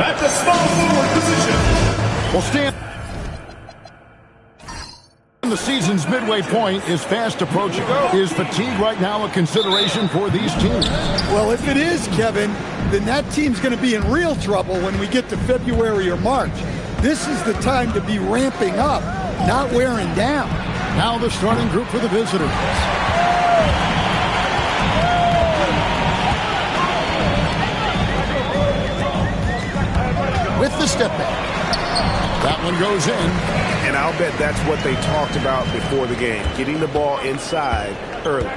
At the small forward position. Well, Stan, the season's midway point is fast approaching. Is fatigue right now a consideration for these teams? Well, if it is, Kevin, then that team's going to be in real trouble when we get to February or March. This is the time to be ramping up, not wearing down. Now the starting group for the visitors. With the step back. That one goes in. And I'll bet that's what they talked about before the game, getting the ball inside early.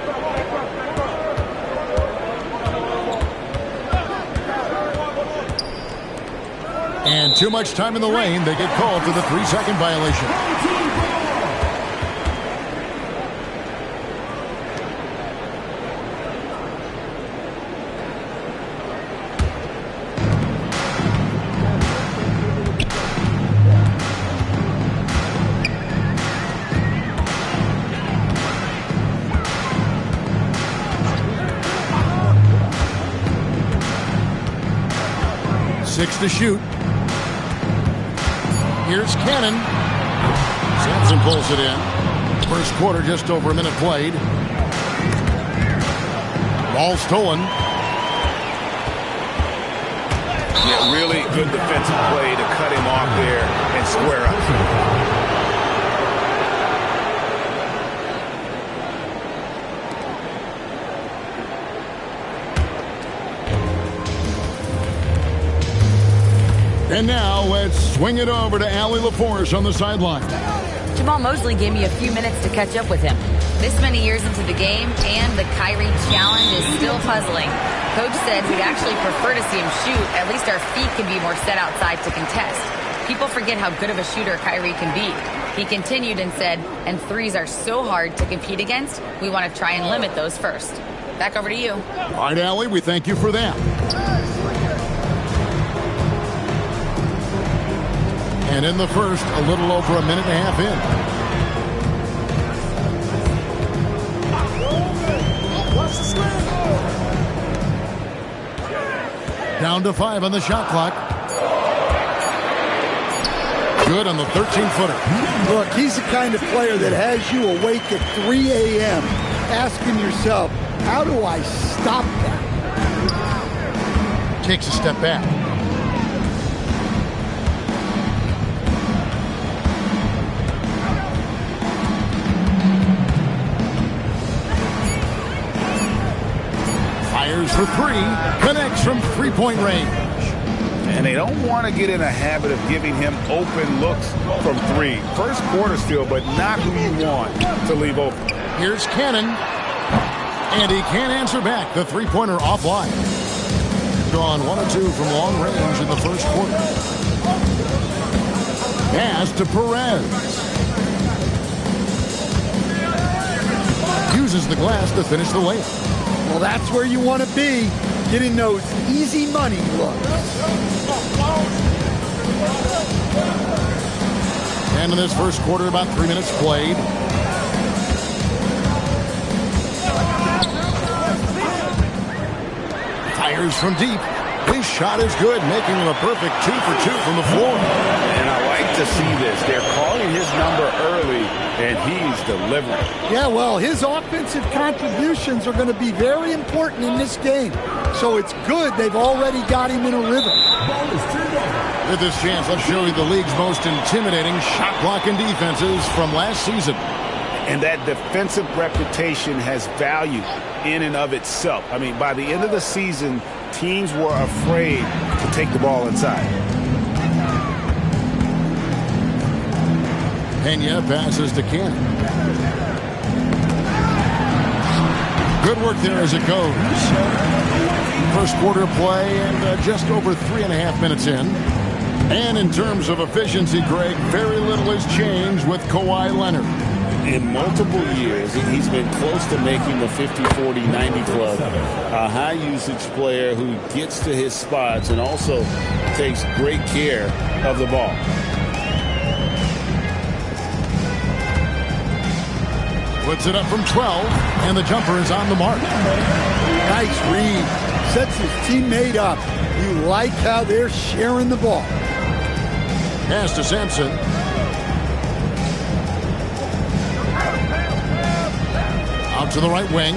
And too much time in the lane. They get called for the 3-second violation. Six to shoot. Here's Cannon. Sampson pulls it in. First quarter, just over a minute played. Ball stolen. Yeah, really good defensive play to cut him off there and square up. And now let's swing it over to Allie LaForce on the sideline. Jamal Mosley gave me a few minutes to catch up with him. This many years into the game, and the Kyrie challenge is still puzzling. Coach said he'd actually prefer to see him shoot. At least our feet can be more set outside to contest. People forget how good of a shooter Kyrie can be. He continued and said, and threes are so hard to compete against, we want to try and limit those first. Back over to you. All right, Allie, we thank you for that. And in the first, a little over a minute and a half in. Down to 5 on the shot clock. Good on the 13-footer. Look, he's the kind of player that has you awake at 3 a.m. asking yourself, how do I stop that? Takes a step back. Fires for three, connects from three-point range. And they don't want to get in a habit of giving him open looks from three. First quarter still, but not who you want to leave open. Here's Cannon. And he can't answer back. The three-pointer offline. Drawn 1 of 2 from long range in the first quarter. Pass to Perez. Uses the glass to finish the layup. Well, that's where you want to be, getting those easy money looks. And in this first quarter, about 3 minutes played. Fires from deep. His shot is good, making him a perfect 2 for 2 from the floor. And I like to see this. They're calling his number early, and he's delivering. Yeah, well, his offensive contributions are going to be very important in this game. So it's good they've already got him in a rhythm. With this chance, let's show you the league's most intimidating shot-blocking defenses from last season. And that defensive reputation has value in and of itself. I mean, by the end of the season, teams were afraid to take the ball inside. Pena passes to Cannon. Good work there as it goes. First quarter play and just over 3.5 minutes in. And in terms of efficiency, Greg, very little has changed with Kawhi Leonard. In multiple years, he's been close to making the 50, 40, 90 club. A high-usage player who gets to his spots and also takes great care of the ball. Puts it up from 12, and the jumper is on the mark. Nice read. sets his teammate up. You like how they're sharing the ball. Pass to Sampson. Out to the right wing.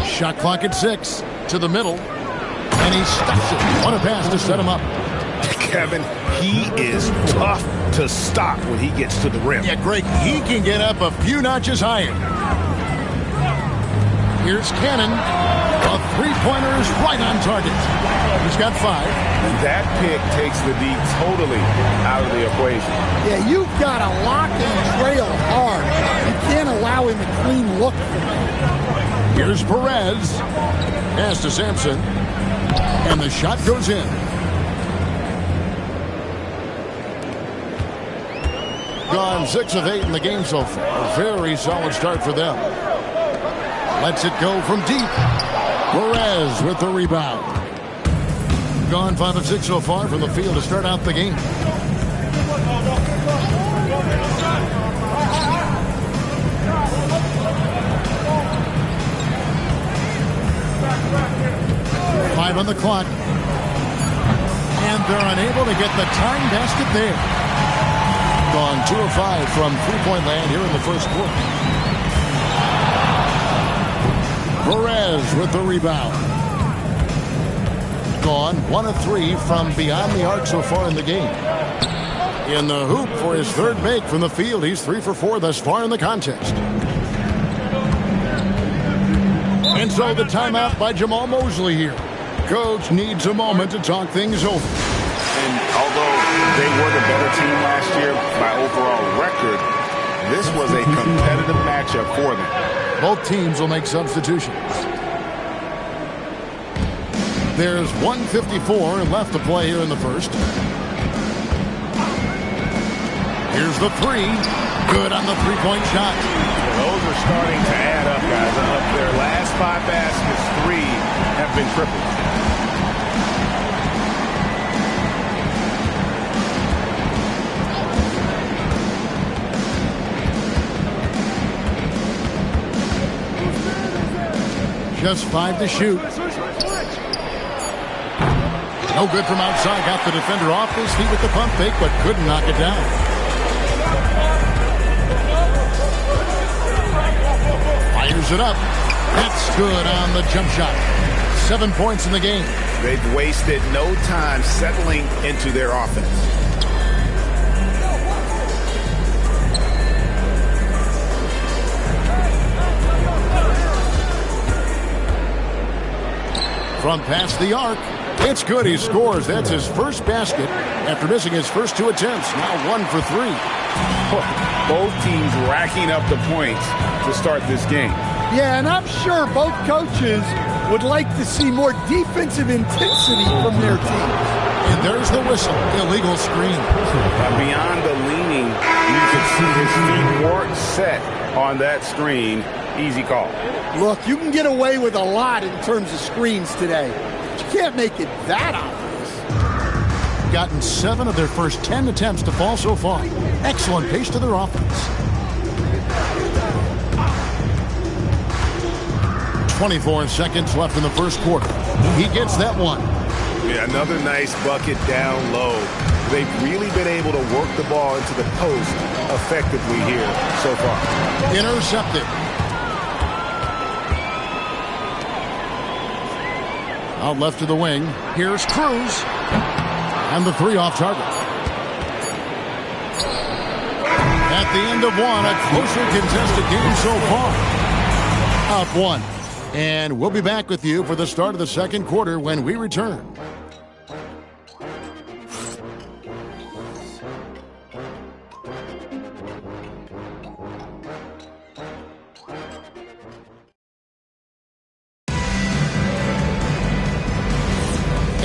Shot clock at 6. To the middle. And he stuffs it. What a pass to set him up. Kevin, he is tough to stop when he gets to the rim. Yeah, Greg, he can get up a few notches higher. Here's Cannon. A three-pointer is right on target. He's got 5. And that pick takes the D totally out of the equation. Yeah, you've got to lock and trail hard. You can't allow him a clean look. Here's Perez. Pass to Sampson. And the shot goes in. Gone 6 of 8 in the game so far. Very solid start for them. Lets it go from deep. Perez with the rebound. Gone 5 of 6 so far from the field to start out the game. Five on the clock. And they're unable to get the tying basket there. Gone 2 of 5 from three-point land here in the first quarter. Perez with the rebound. Gone 1 of 3 from beyond the arc so far in the game. In the hoop for his third make from the field. He's 3 for 4 thus far in the contest. And so the timeout by Jamal Mosley here. Coach needs a moment to talk things over. And although they were the better team last year by overall record, this was a competitive matchup for them. Both teams will make substitutions. There's 1:54 left to play here in the first. Here's the 3. Good on the three-point shot. Those are starting to add up, guys. Of their last 5 baskets, 3 have been triples. Just 5 to shoot. No good from outside. Got the defender off his feet with the pump fake, but couldn't knock it down. Fires it up. That's good on the jump shot. 7 points in the game. They've wasted no time settling into their offense. From past the arc. It's good. He scores. That's his first basket after missing his first 2 attempts. Now 1 for 3. Both teams racking up the points to start this game. Yeah, and I'm sure both coaches would like to see more defensive intensity from their teams. And there's the whistle. Illegal screen. Beyond the leaning, you could see his feet weren't set on that screen. Easy call. Look, you can get away with a lot in terms of screens today. But you can't make it that obvious. Gotten 7 of their first 10 attempts to fall so far. Excellent pace to their offense. 24 seconds left in the first quarter. He gets that one. Yeah, another nice bucket down low. They've really been able to work the ball into the post effectively here so far. Intercepted. Out left to the wing. Here's Cruz. And the 3 off target. At the end of 1, a closer contested game so far. Up 1. And we'll be back with you for the start of the second quarter when we return.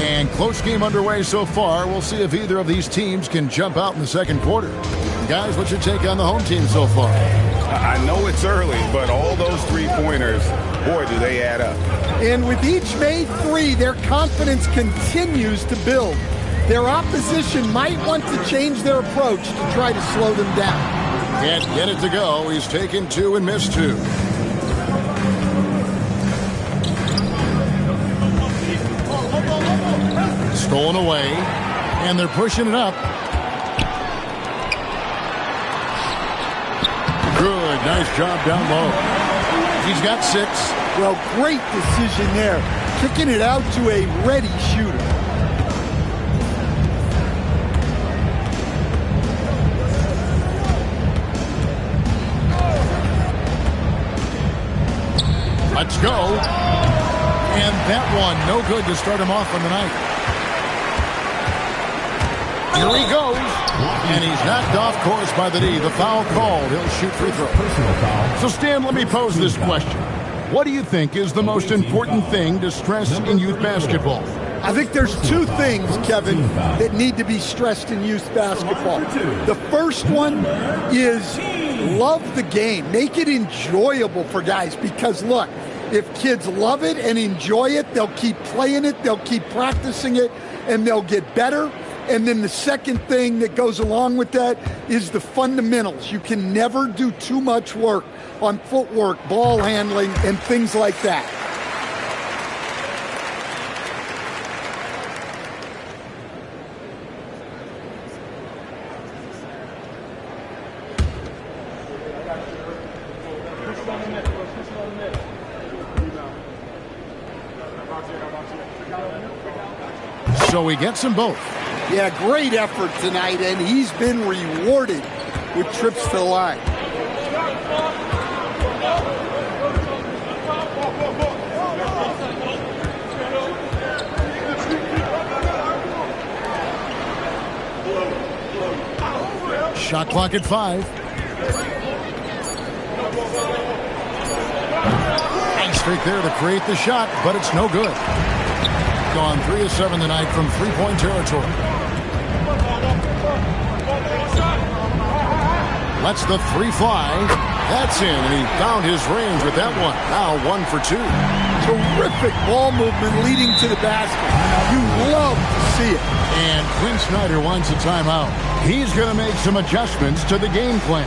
And close game underway so far. We'll see if either of these teams can jump out in the second quarter. Guys, what's your take on the home team so far? I know it's early, but all those three-pointers, boy, do they add up. And with each made 3, their confidence continues to build. Their opposition might want to change their approach to try to slow them down. Can't get it to go. He's taken 2 and missed 2. Stolen away, and they're pushing it up. Good, nice job down low. He's got 6. Well, great decision there. Kicking it out to a ready shooter. Let's go. And that one, no good to start him off on the night. Here he goes. And he's knocked off course by the D. The foul called. He'll shoot free throw. So, Stan, let me pose this question. What do you think is the most important thing to stress in youth basketball? I think there's 2 things, Kevin, that need to be stressed in youth basketball. The first one is love the game. Make it enjoyable for guys because, look, if kids love it and enjoy it, they'll keep playing it, they'll keep practicing it, and they'll get better. And then the second thing that goes along with that is the fundamentals. You can never do too much work on footwork, ball handling, and things like that. So he gets them both. Yeah, great effort tonight, and he's been rewarded with trips to the line. Shot clock at 5. Nice straight there to create the shot, but it's no good. Gone 3 of 7 tonight from three-point territory. Lets the 3 fly. That's in, and he found his range with that one. Now 1 for 2. Terrific ball movement leading to the basket. You love to see it. And Quinn Snyder wants a timeout. He's going to make some adjustments to the game plan.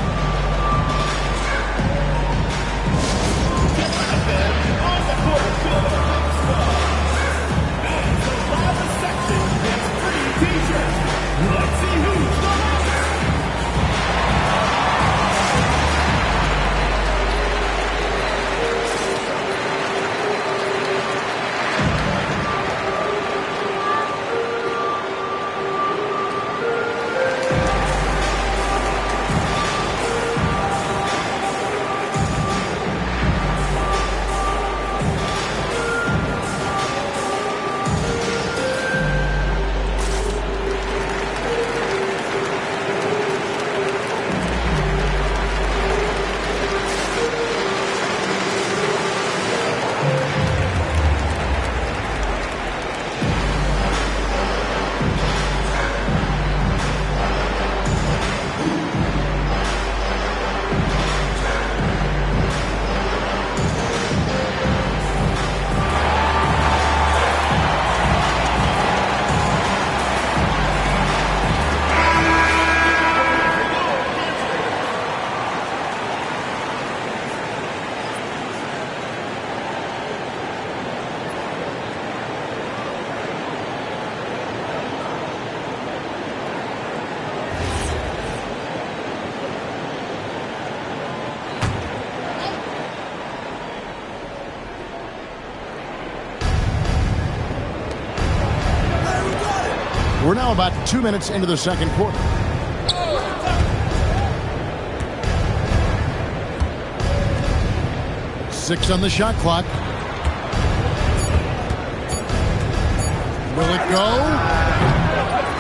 We're now about 2 minutes into the second quarter. Six on the shot clock. Will it go?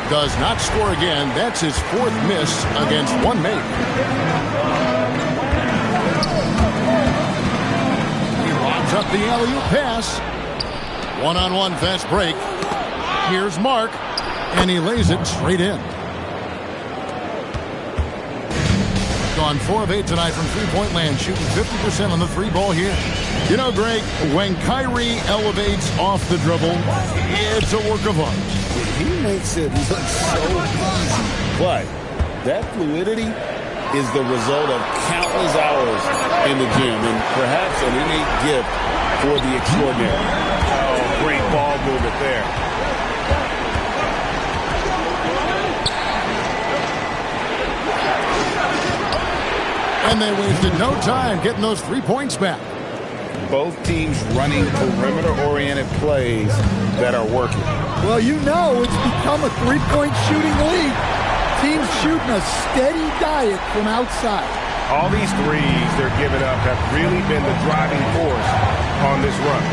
Does not score again. That's his 4th miss against one mate. He lobs up the alley-oop pass. One-on-one fast break. Here's Mark. And he lays it straight in. Gone 4 of 8 tonight from three-point land, shooting 50% on the 3 ball here. You know, Greg, when Kyrie elevates off the dribble, it's a work of art. He makes it look so easy. But that fluidity is the result of countless hours in the gym and perhaps an innate gift for the extraordinary. Oh, great ball movement there. And they wasted no time getting those 3 points back. Both teams running perimeter-oriented plays that are working. Well, you know it's become a three-point shooting league. Teams shooting a steady diet from outside. All these threes they're giving up have really been the driving force on this run.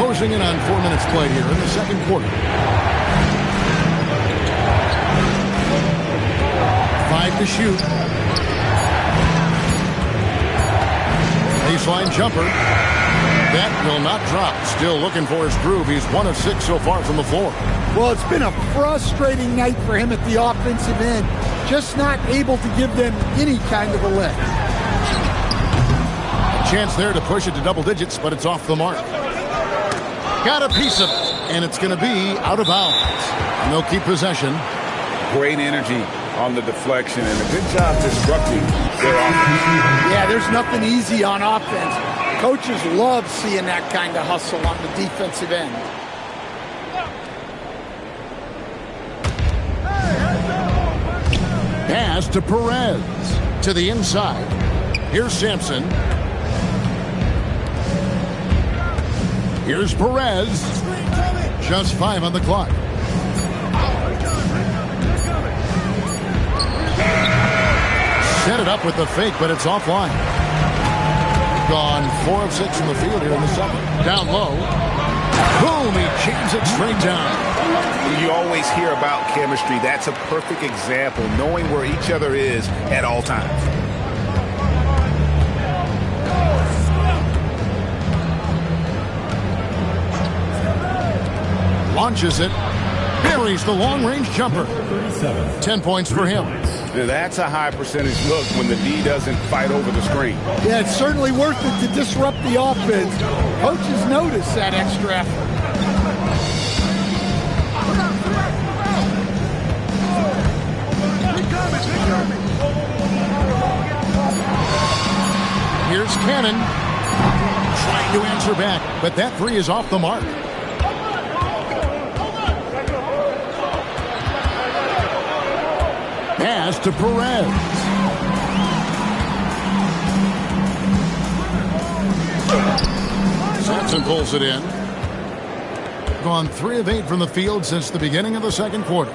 Closing in on 4 minutes played here in the second quarter. 5 to shoot. Baseline jumper. That will not drop. Still looking for his groove. He's 1 of 6 so far from the floor. Well, it's been a frustrating night for him at the offensive end. Just not able to give them any kind of a lift. A chance there to push it to double digits, but it's off the mark. Got a piece of it, and it's going to be out of bounds. And they'll keep possession. Great energy on the deflection and a good job disrupting their offense. Yeah, there's nothing easy on offense. Coaches love seeing that kind of hustle on the defensive end. Pass to Perez. To the inside. Here's Sampson. Here's Perez. Just 5 on the clock. Set it up with the fake, but it's offline. Gone 4 of 6 from the field here in the second. Down low. Boom, he jams it straight down. You always hear about chemistry. That's a perfect example, knowing where each other is at all times. Launches it. Buries the long-range jumper. 10 points for him. That's a high percentage look when the D doesn't fight over the screen. Yeah, it's certainly worth it to disrupt the offense. Coaches notice that extra effort. Here's Cannon. Trying to answer back, but that 3 is off the mark. Pass to Perez. Sampson pulls it in. Gone 3 of 8 from the field since the beginning of the second quarter.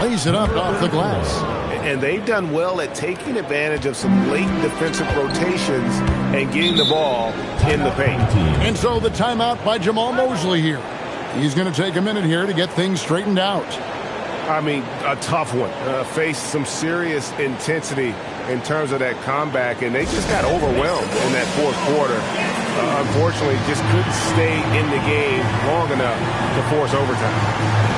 Lays it up off the glass. And they've done well at taking advantage of some late defensive rotations and getting the ball in the paint. And so the timeout by Jamal Mosley here. He's going to take a minute here to get things straightened out. I mean, a tough one. Faced some serious intensity in terms of that comeback, and they just got overwhelmed in that fourth quarter. Unfortunately, just couldn't stay in the game long enough to force overtime.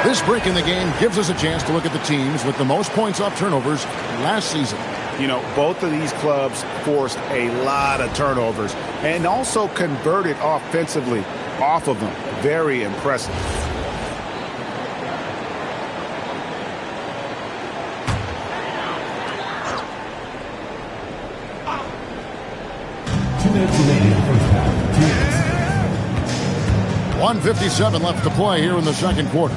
This break in the game gives us a chance to look at the teams with the most points off turnovers last season. You know, both of these clubs forced a lot of turnovers and also converted offensively off of them. Very impressive. .157 left to play here in the second quarter.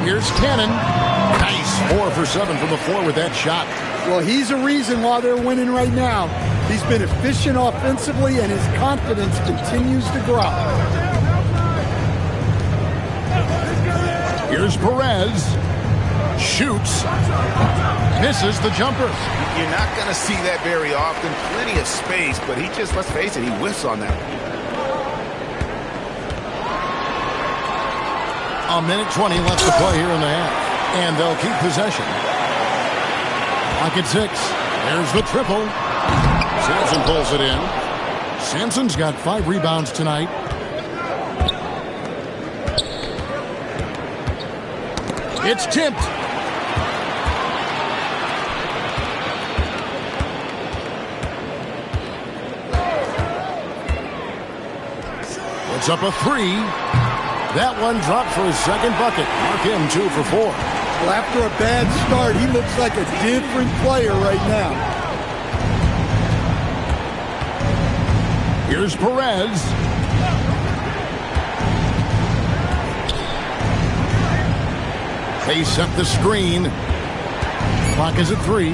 Here's Cannon. Nice 4 for 7 from the floor with that shot. Well, he's a reason why they're winning right now. He's been efficient offensively, and his confidence continues to grow. Here's Perez. Shoots. Misses the jumper. You're not going to see that very often. Plenty of space, but he just, let's face it, he whiffs on that one. A minute 20 left to play here in the half. And they'll keep possession. Clock at 6. There's the triple. Sampson pulls it in. Sampson's got 5 rebounds tonight. It's tipped. It's up a 3. That one dropped for his second bucket. Mark him 2 for 4. Well, after a bad start, he looks like a different player right now. Here's Perez. They set the screen. Clock is at 3.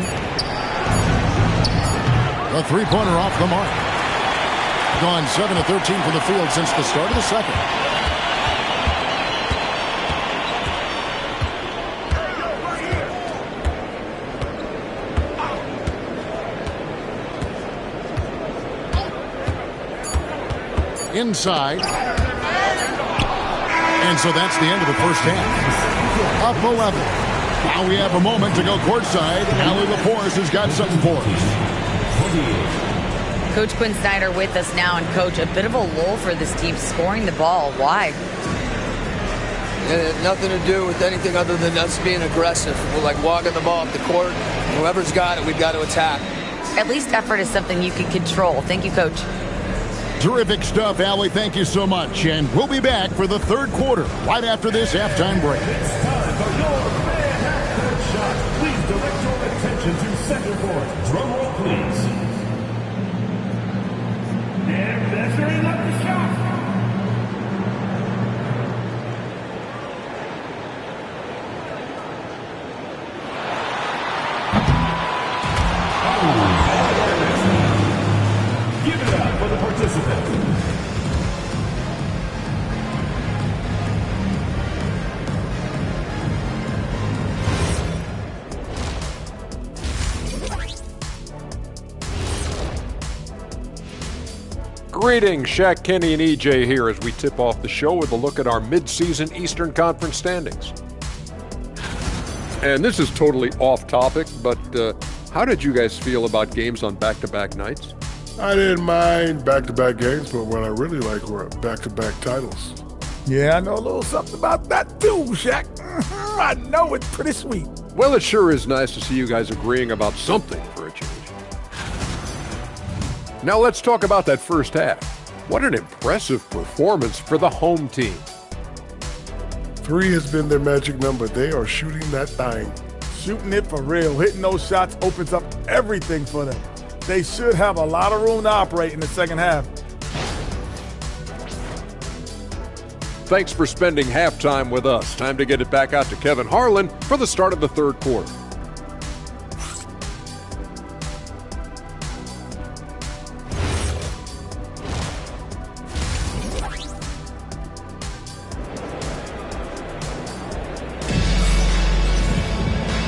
The three-pointer off the mark. Gone 7 of 13 from the field since the start of the second. Inside. And so that's the end of the first half. Up 11. Now we have a moment to go courtside. Allie LaForce has got something for us. Coach Quinn Snyder with us now. And, Coach, a bit of a lull for this team scoring the ball. Why? It had nothing to do with anything other than us being aggressive. We're like walking the ball up the court. Whoever's got it, we've got to attack. At least effort is something you can control. Thank you, Coach. Terrific stuff, Allie. Thank you so much. And we'll be back for the third quarter right after this halftime break. It's time for your man shot. Please direct your attention to center court. Drum roll, please. And measuring up the shot. Give it up for the participant. Greetings, Shaq, Kenny, and EJ here as we tip off the show with a look at our mid-season Eastern Conference standings. And this is totally off topic, but how did you guys feel about games on back-to-back nights? I didn't mind back-to-back games, but what I really like were back-to-back titles. Yeah, I know a little something about that too, Shaq. I know it's pretty sweet. Well, it sure is nice to see you guys agreeing about something for a change. Now let's talk about that first half. What an impressive performance for the home team. 3 has been their magic number. They are shooting that thing. Shooting it for real. Hitting those shots opens up everything for them. They should have a lot of room to operate in the second half. Thanks for spending halftime with us. Time to get it back out to Kevin Harlan for the start of the third quarter.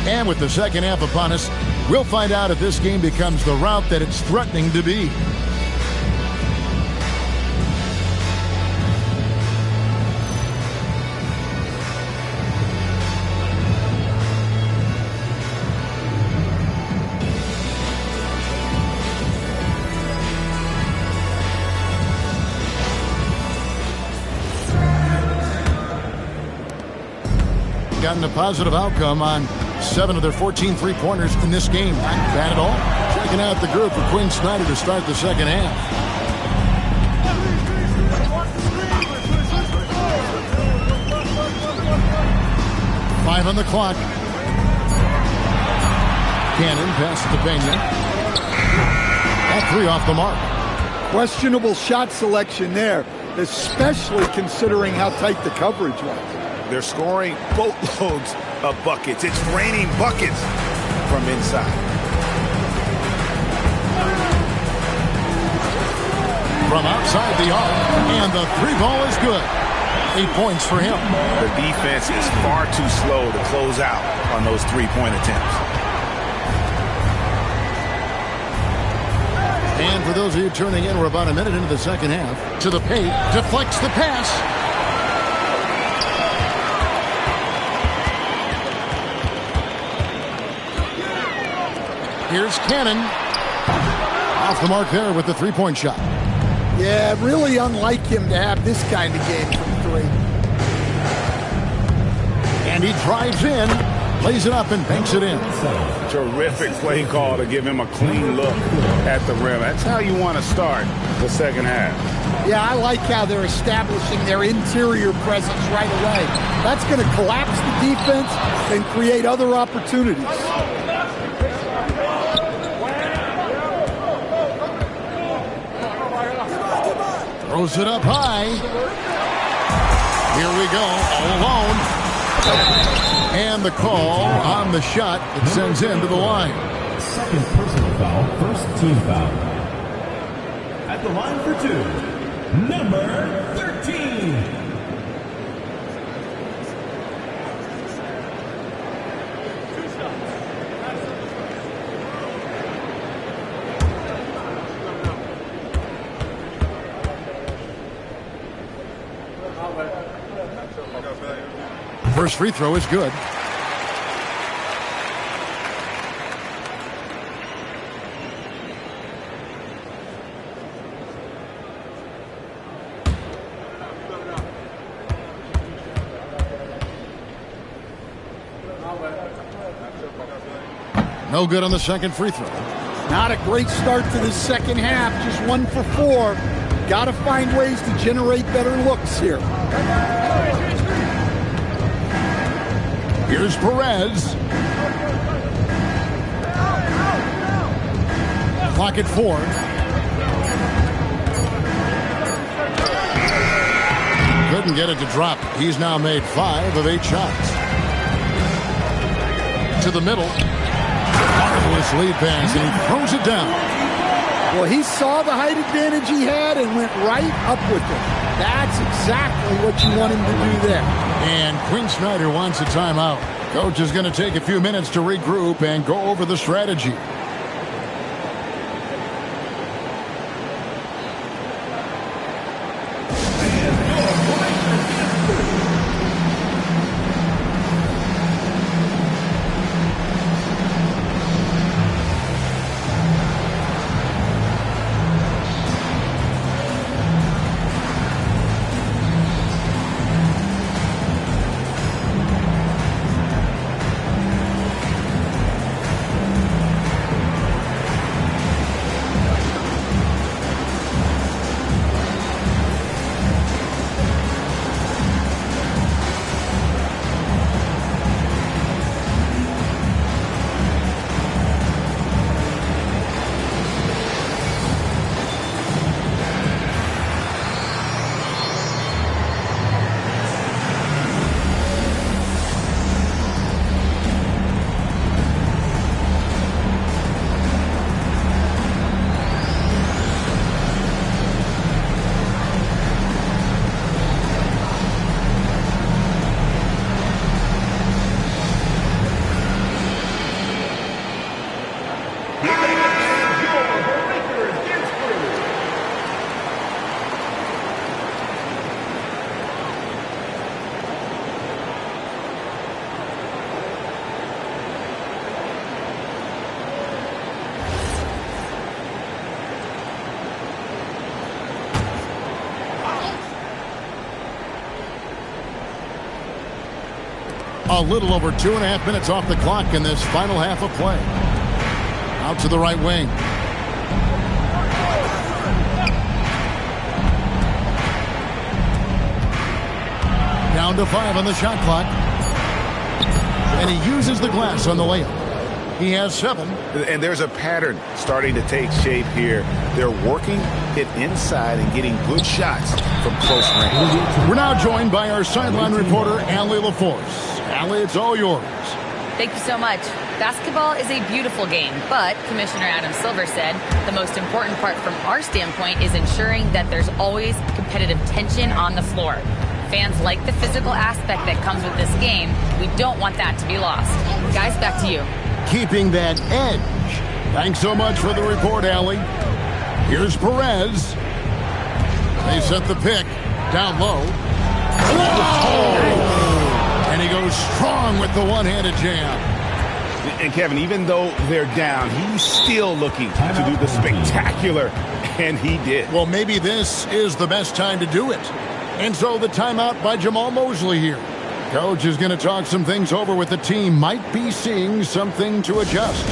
And with the second half upon us, we'll find out if this game becomes the route that it's threatening to be. Gotten a positive outcome on 7 of their 14 three-pointers in this game. Not bad at all. Checking out the group for Quinn Snyder to start the second half. Five on the clock. Cannon passes to Pena. That 3 off the mark. Questionable shot selection there, especially considering how tight the coverage was. They're scoring boatloads of buckets. It's raining buckets from inside. From outside the arc, and the three ball is good. 8 points for him. The defense is far too slow to close out on those three-point attempts. And for those of you turning in, we're about a minute into the second half. To the paint, deflects the pass. Here's Cannon. Off the mark there with the three-point shot. Yeah, really unlike him to have this kind of game from three. And he drives in, lays it up, and banks it in. Terrific play call to give him a clean look at the rim. That's how you want to start the second half. Yeah, I like how they're establishing their interior presence right away. That's going to collapse the defense and create other opportunities. Throws it up high. Here we go, all alone. And the call on the shot that sends him to the line. Second personal foul, first team foul. At the line for two, number 13. First free throw is good. No good on the second free throw. Not a great start to the second half. Just 1 for 4. Got to find ways to generate better looks here. Here's Perez. Clock at 4. Couldn't get it to drop. He's now made 5 of 8 shots. To the middle. Marvelous lead pass, and he throws it down. Well, he saw the height advantage he had and went right up with it. That's exactly what you want him to do there. And Quinn Snyder wants a timeout. Coach is going to take a few minutes to regroup and go over the strategy. A little over 2.5 minutes off the clock in this final half of play. Out to the right wing. Down to 5 on the shot clock. And he uses the glass on the layup. He has 7. And there's a pattern starting to take shape here. They're working it inside and getting good shots from close range. We're now joined by our sideline reporter, Allie LaForce. Allie, it's all yours. Thank you so much. Basketball is a beautiful game, but Commissioner Adam Silver said the most important part from our standpoint is ensuring that there's always competitive tension on the floor. Fans like the physical aspect that comes with this game. We don't want that to be lost. Guys, back to you. Keeping that edge. Thanks so much for the report, Allie. Here's Perez. They set the pick down low. Oh! And he goes strong with the one-handed jam. And Kevin, even though they're down, he's still looking to do the spectacular, and he did. Well, maybe this is the best time to do it. And so the timeout by Jamal Mosley here. Coach is going to talk some things over with the team. Might be seeing something to adjust.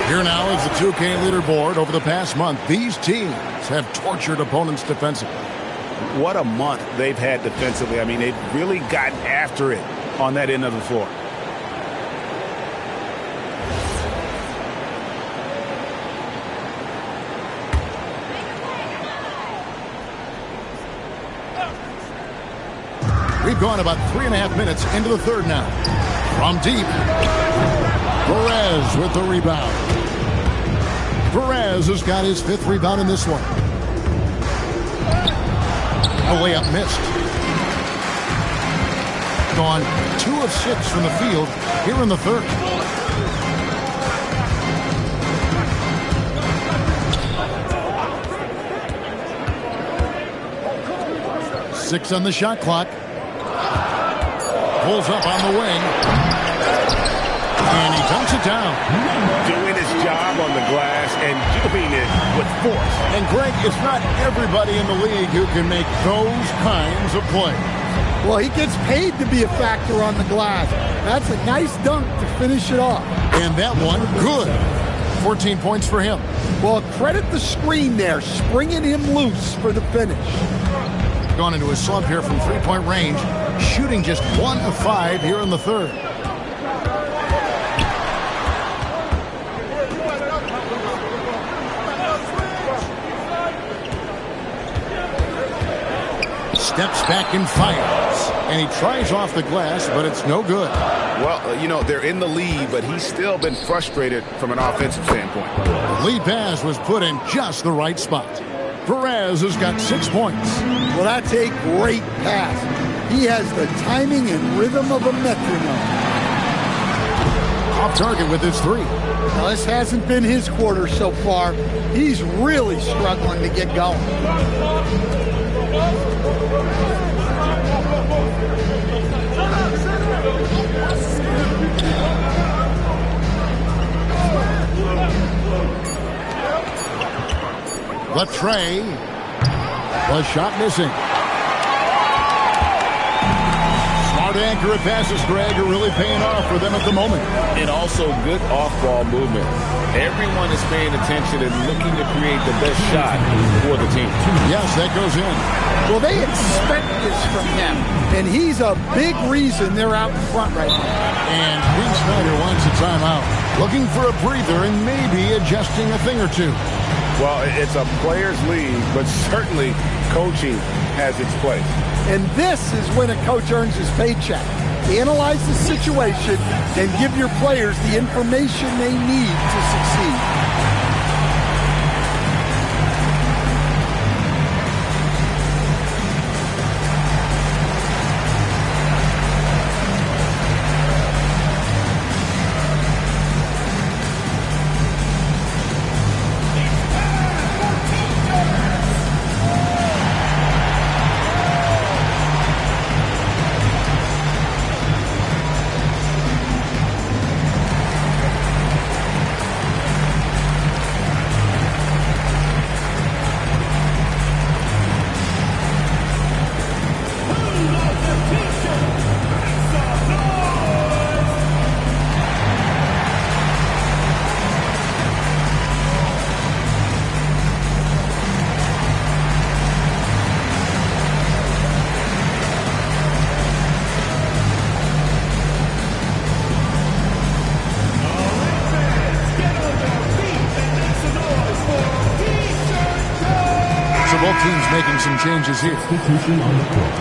Here now is the 2K leaderboard. Over the past month, these teams have tortured opponents defensively. What a month they've had defensively. I mean, they've really gotten after it on that end of the floor. We've gone about 3.5 minutes into the third now. From deep, Perez with the rebound. Perez has got his 5th rebound in this one. A layup missed. Gone 2 of 6 from the field here in the third. Six on the shot clock. Pulls up on the wing. And he dumps it down. Doing his job on the glass and doing it with force. And Greg, it's not everybody in the league who can make those kinds of plays. Well, he gets paid to be a factor on the glass. That's a nice dunk to finish it off. And that one, good. 14 points for him. Well, credit the screen there, springing him loose for the finish. Gone into a slump here from three-point range, shooting just 1 of 5 here in the third. Steps back and fires. And he tries off the glass, but it's no good. Well, you know, they're in the lead, but he's still been frustrated from an offensive standpoint. The lead pass was put in just the right spot. Perez has got 6 points. Well, that's a great pass. He has the timing and rhythm of a metronome. Off target with his 3. Now, this hasn't been his quarter so far. He's really struggling to get going. The tray. The shot missing. Smart accurate passes, Greg, are really paying off for them at the moment. And also good off-ball movement. Everyone is paying attention and looking to create the best shot for the team. Yes, that goes in. Well, they expect this from him, and he's a big reason they're out in front right now. And Quinn Snyder wants a timeout. Looking for a breather and maybe adjusting a thing or two. Well, it's a players' league, but certainly coaching has its place. And this is when a coach earns his paycheck. Analyze the situation and give your players the information they need to succeed. teams making some changes here. Substitution on the court.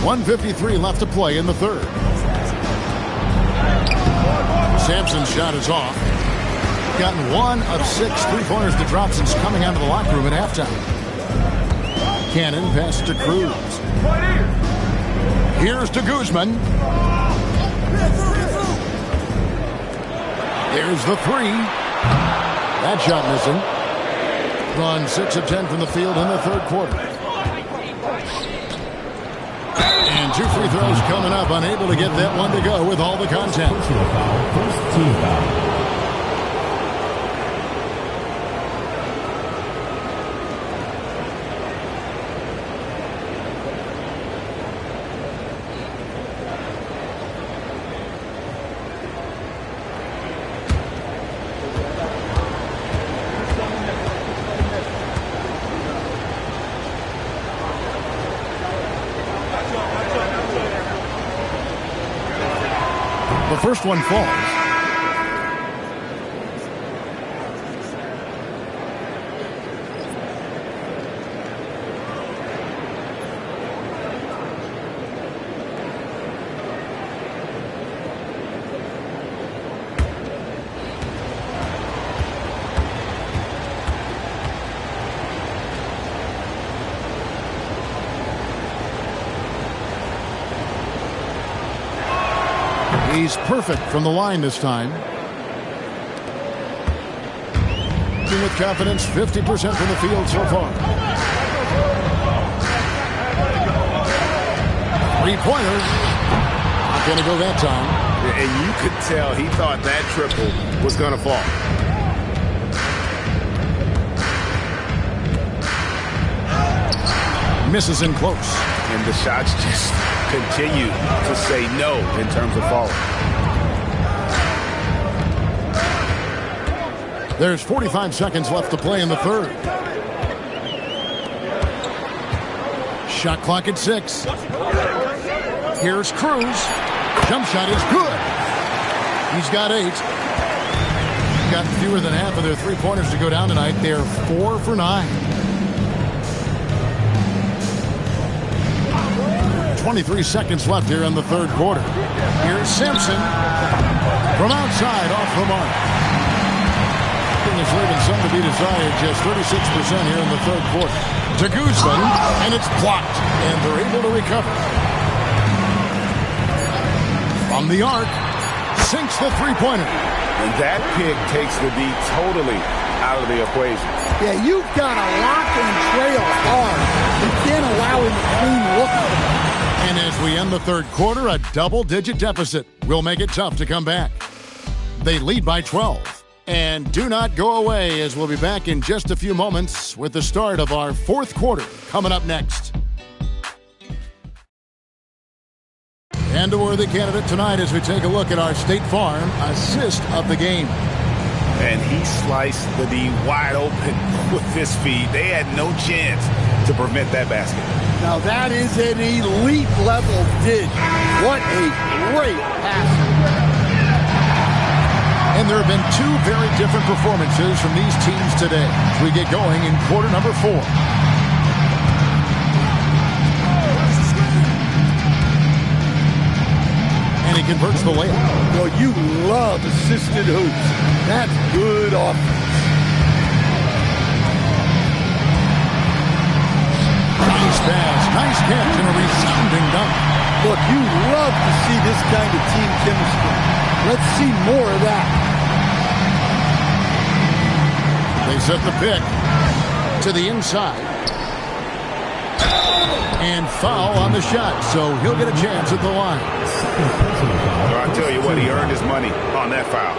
.153 left to play in the third. Sampson's shot is off. Gotten 1 of 6 three-pointers to drop since coming out of the locker room at halftime. Cannon passes to Cruz. Here's to Guzman. Here's the 3. That shot missing. Gone 6 of 10 from the field in the third quarter. And 2 free throws coming up, unable to get that one to go with all the content. Personal foul, first team foul. The first one falls. He's perfect from the line this time. With confidence, 50% from the field so far. Three-pointer. Not going to go that time. And you could tell he thought that triple was going to fall. Misses in close. And the shots just continue to say no in terms of falling. There's 45 seconds left to play in the third. Shot clock at 6. Here's Cruz. Jump shot is good. He's got 8. Got fewer than half of their three-pointers to go down tonight. They're 4 for 9. 23 seconds left here in the third quarter. Here's Simpson from outside off the mark. Is leaving some to be desired. Just 36% here in the third quarter. To Guzman, and it's blocked, and they're able to recover. From the arc, sinks the three-pointer. And that pick takes the D totally out of the equation. Yeah, you've got to lock and trail hard. You can't allow him to clean look. And as we end the third quarter, a double-digit deficit will make it tough to come back. They lead by 12. And do not go away, as we'll be back in just a few moments with the start of our fourth quarter coming up next. And a worthy candidate tonight as we take a look at our State Farm assist of the game. And he sliced the D wide open with his feet. They had no chance to prevent that basket. Now that is an elite level dig. What a great pass. And there have been 2 very different performances from these teams today as we get going in quarter number 4. And he converts the layup. Well, you love assisted hoops. That's good offense. Nice pass, nice catch, and a resounding dunk. Look, you love to see this kind of team chemistry. Let's see more of that. They set the pick to the inside. And foul on the shot, so he'll get a chance at the line. Well, I'll tell you what, he earned his money on that foul.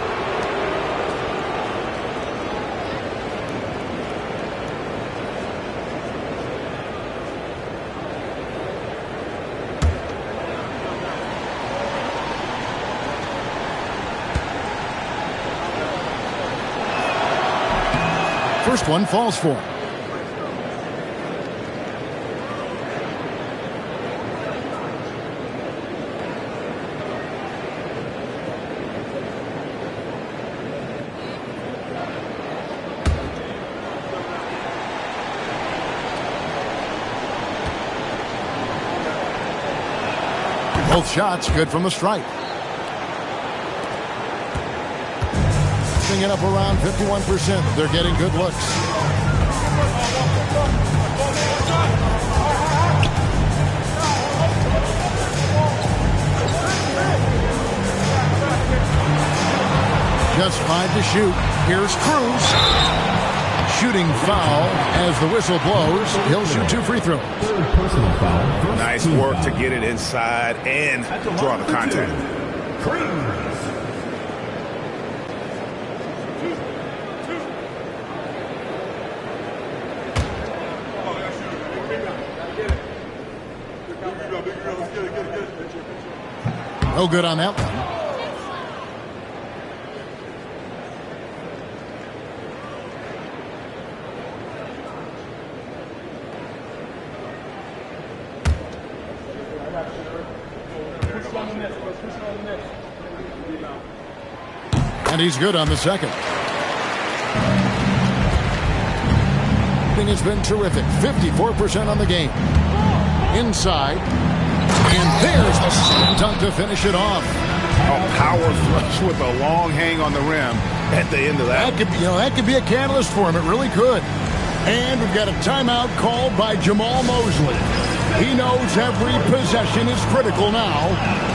First one falls for him. Both shots good from the stripe. It up around 51%. They're getting good looks. Just 5 to shoot. Here's Cruz. Shooting foul as the whistle blows. He'll shoot 2 free throws. Nice work to get it inside and draw the contact. No good on that one. And he's good on the second. It's been terrific. 54% on the game. Inside. And there's the slam dunk to finish it off. A power flush with a long hang on the rim at the end of that. That could be a catalyst for him. It really could. And we've got a timeout called by Jamal Mosley. He knows every possession is critical now.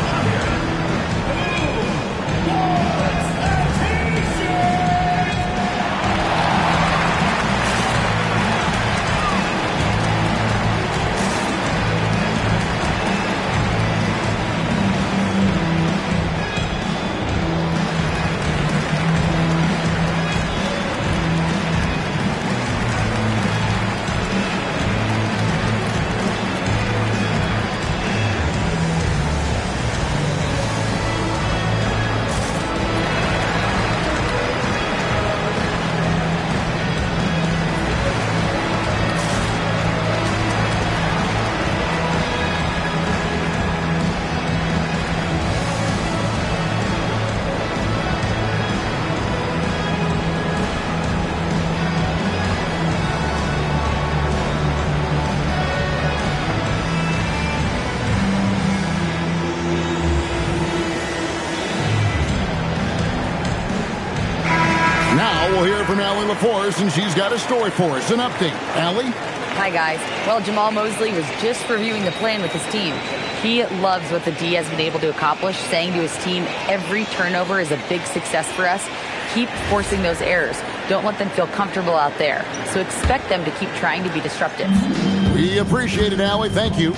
And she's got a story for us. An update. Allie? Hi, guys. Well, Jamal Mosley was just reviewing the plan with his team. He loves what the D has been able to accomplish, saying to his team, every turnover is a big success for us. Keep forcing those errors. Don't let them feel comfortable out there. So expect them to keep trying to be disruptive. We appreciate it, Allie. Thank you.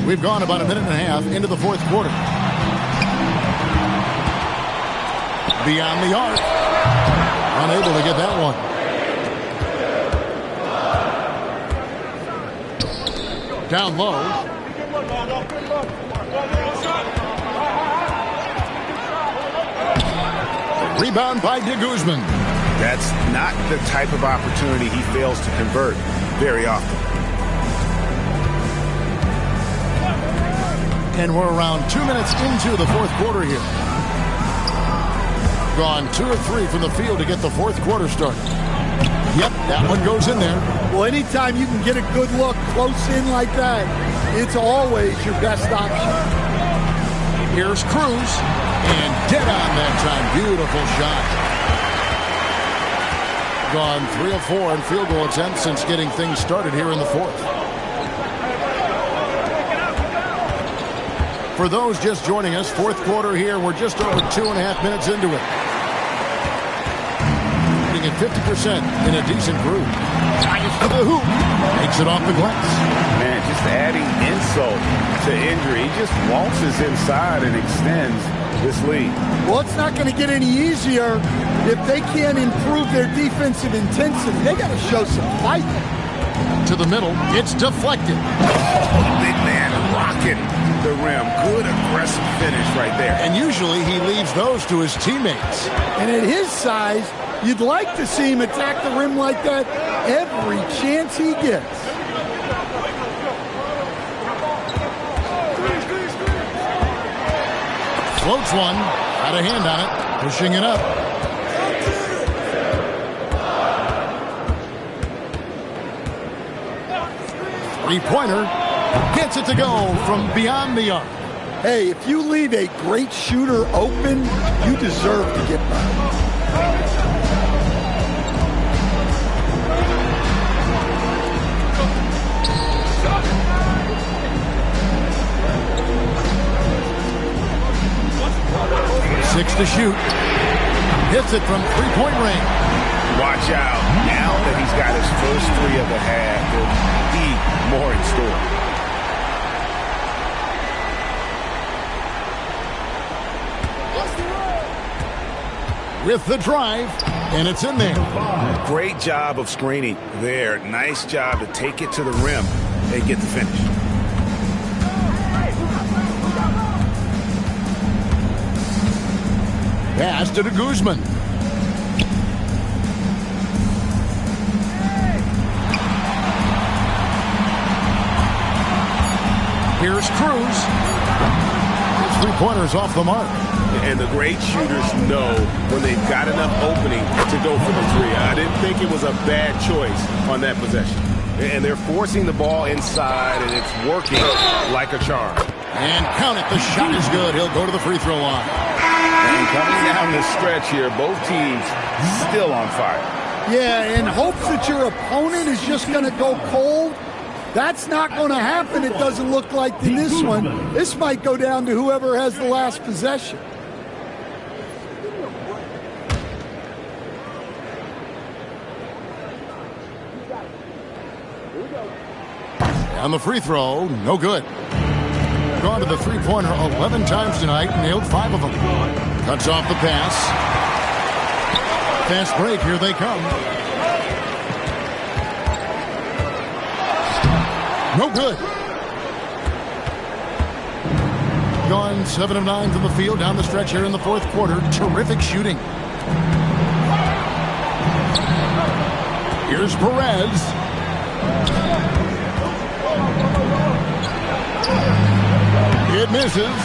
We've gone about a minute and a half into the fourth quarter. Beyond the arc. Unable to get that one. Down low. Rebound by De Guzman. That's not the type of opportunity he fails to convert very often. And we're around 2 minutes into the fourth quarter here. Gone 2 or 3 from the field to get the fourth quarter started. Yep, that one goes in there. Well, anytime you can get a good look close in like that, it's always your best option. Here's Cruz. And dead on that time. Beautiful shot. Gone 3 of 4 in field goal attempts since getting things started here in the fourth. For those just joining us, fourth quarter here, we're just over 2.5 minutes into it. Putting at 50% in a decent groove. To the hoop. Makes it off the glass. Man, just adding insult to injury. He just waltzes inside and extends this lead. Well, it's not going to get any easier if they can't improve their defensive intensity. They got to show some fight. To the middle. It's deflected. Oh, big man rocking the rim. Good aggressive finish right there. And usually he leaves those to his teammates. And at his size, you'd like to see him attack the rim like that every chance he gets. Floats one. Got a hand on it. Pushing it up. Three-pointer. Gets it to go from beyond the arc. Hey, if you leave a great shooter open, you deserve to get by. Six to shoot. Hits it from three-point range. Watch out. Now that he's got his first three of the half, there'll be more in store. With the drive, and it's in there. Great job of screening there. Nice job to take it to the rim and get the finish. Pass to Guzman. Here's Cruz. The three-pointer's off the mark. And the great shooters know when they've got enough opening to go for the three. I didn't think it was a bad choice on that possession. And they're forcing the ball inside, and it's working like a charm. And count it. The shot is good. He'll go to the free throw line. And coming down the stretch here, both teams still on fire. Yeah, in hopes that your opponent is just going to go cold. That's not going to happen, it doesn't look like, in this one. This might go down to whoever has the last possession. On the free throw, no good. Gone to the three-pointer 11 times tonight, nailed 5 of them. Cuts off the pass. Fast break, here they come. No good. Gone 7 of 9 from the field down the stretch here in the fourth quarter. Terrific shooting. Here's Perez. It misses.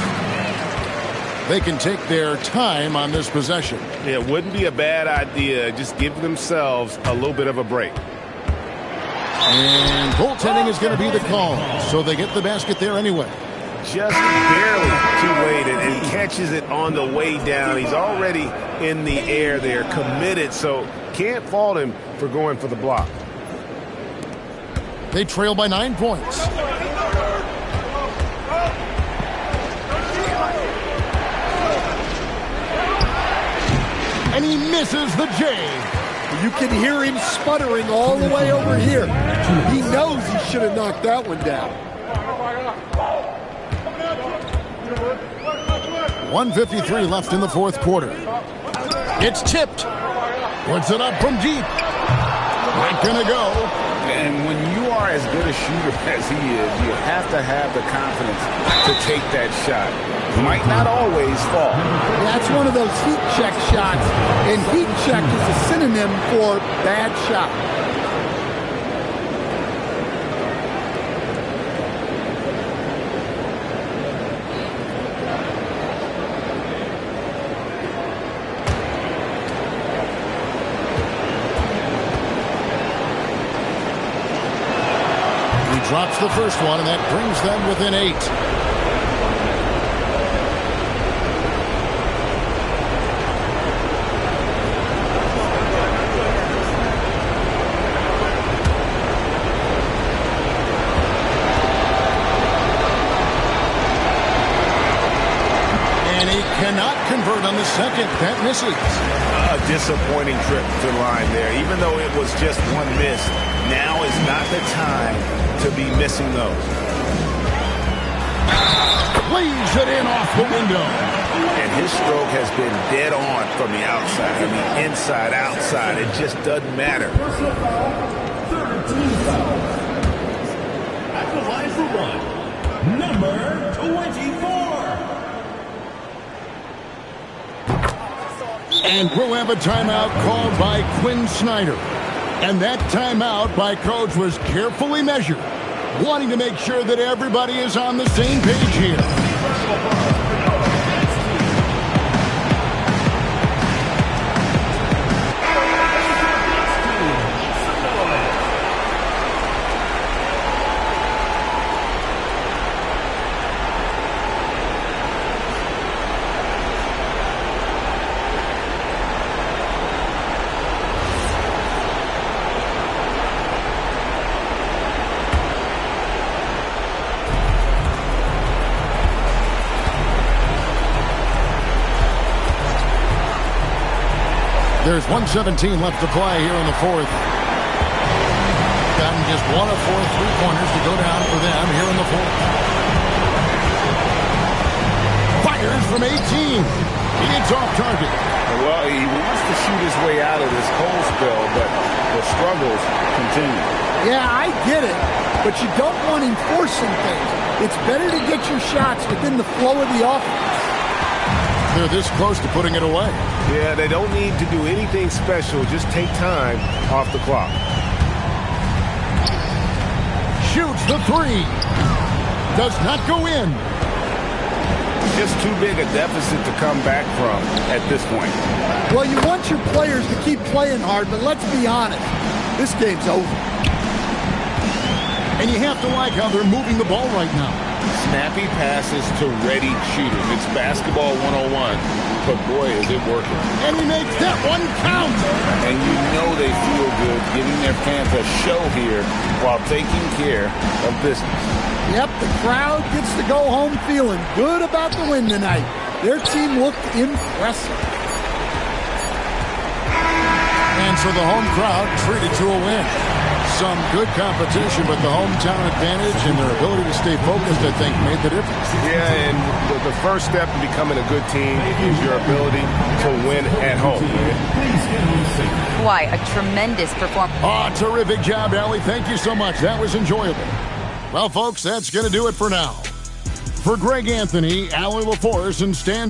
They can take their time on this possession. Yeah, it wouldn't be a bad idea. Just give themselves a little bit of a break. And goaltending is going to be the call, so they get the basket there anyway. Just barely too late, and catches it on the way down. He's already in the air there, committed, so can't fault him for going for the block. They trail by 9 points. And he misses the J. You can hear him sputtering all the way over here. He knows he should have knocked that one down. 1:53 left in the fourth quarter. It's tipped. Puts it up from deep. Not gonna go. And when you are as good a shooter as he is, you have to have the confidence to take that shot. Might not always fall. That's one of those heat check shots, and heat check is a synonym for bad shot. He drops the first one, and that brings them within 8. Cannot convert on the second. That misses. A disappointing trip to the line there. Even though it was just one miss, now is not the time to be missing those. Leaves it in off the window. And his stroke has been dead on from the outside. I mean, inside, outside. It just doesn't matter. At the line for one, number 24. And we'll have a timeout called by Quinn Snyder. And that timeout by Coach was carefully measured, wanting to make sure that everybody is on the same page here. There's 1:17 left to play here in the fourth. Gotten just one of 4 3-pointers to go down for them here in the fourth. Fires from 18. It's off target. Well, he wants to shoot his way out of this cold spell, but the struggles continue. Yeah, I get it, but you don't want him forcing things. It's better to get your shots within the flow of the offense. They're this close to putting it away. Yeah, they don't need to do anything special. Just take time off the clock. Shoots the three. Does not go in. Just too big a deficit to come back from at this point. Well, you want your players to keep playing hard, but let's be honest. This game's over. And you have to like how they're moving the ball right now. Snappy passes to ready shooters. It's basketball 101, but boy, is it working. And he makes that one count. And you know they feel good giving their fans a show here while taking care of business. Yep, the crowd gets to go home feeling good about the win tonight. Their team looked impressive. And so the home crowd treated to a win. Some good competition, but the hometown advantage and their ability to stay focused, I think, made the difference. Yeah, and the first step in becoming a good team is your ability to win at home. Why, a tremendous performance. Oh, terrific job, Allie. Thank you so much. That was enjoyable. Well, folks, that's going to do it for now. For Greg Anthony, Allie LaForce, and Stan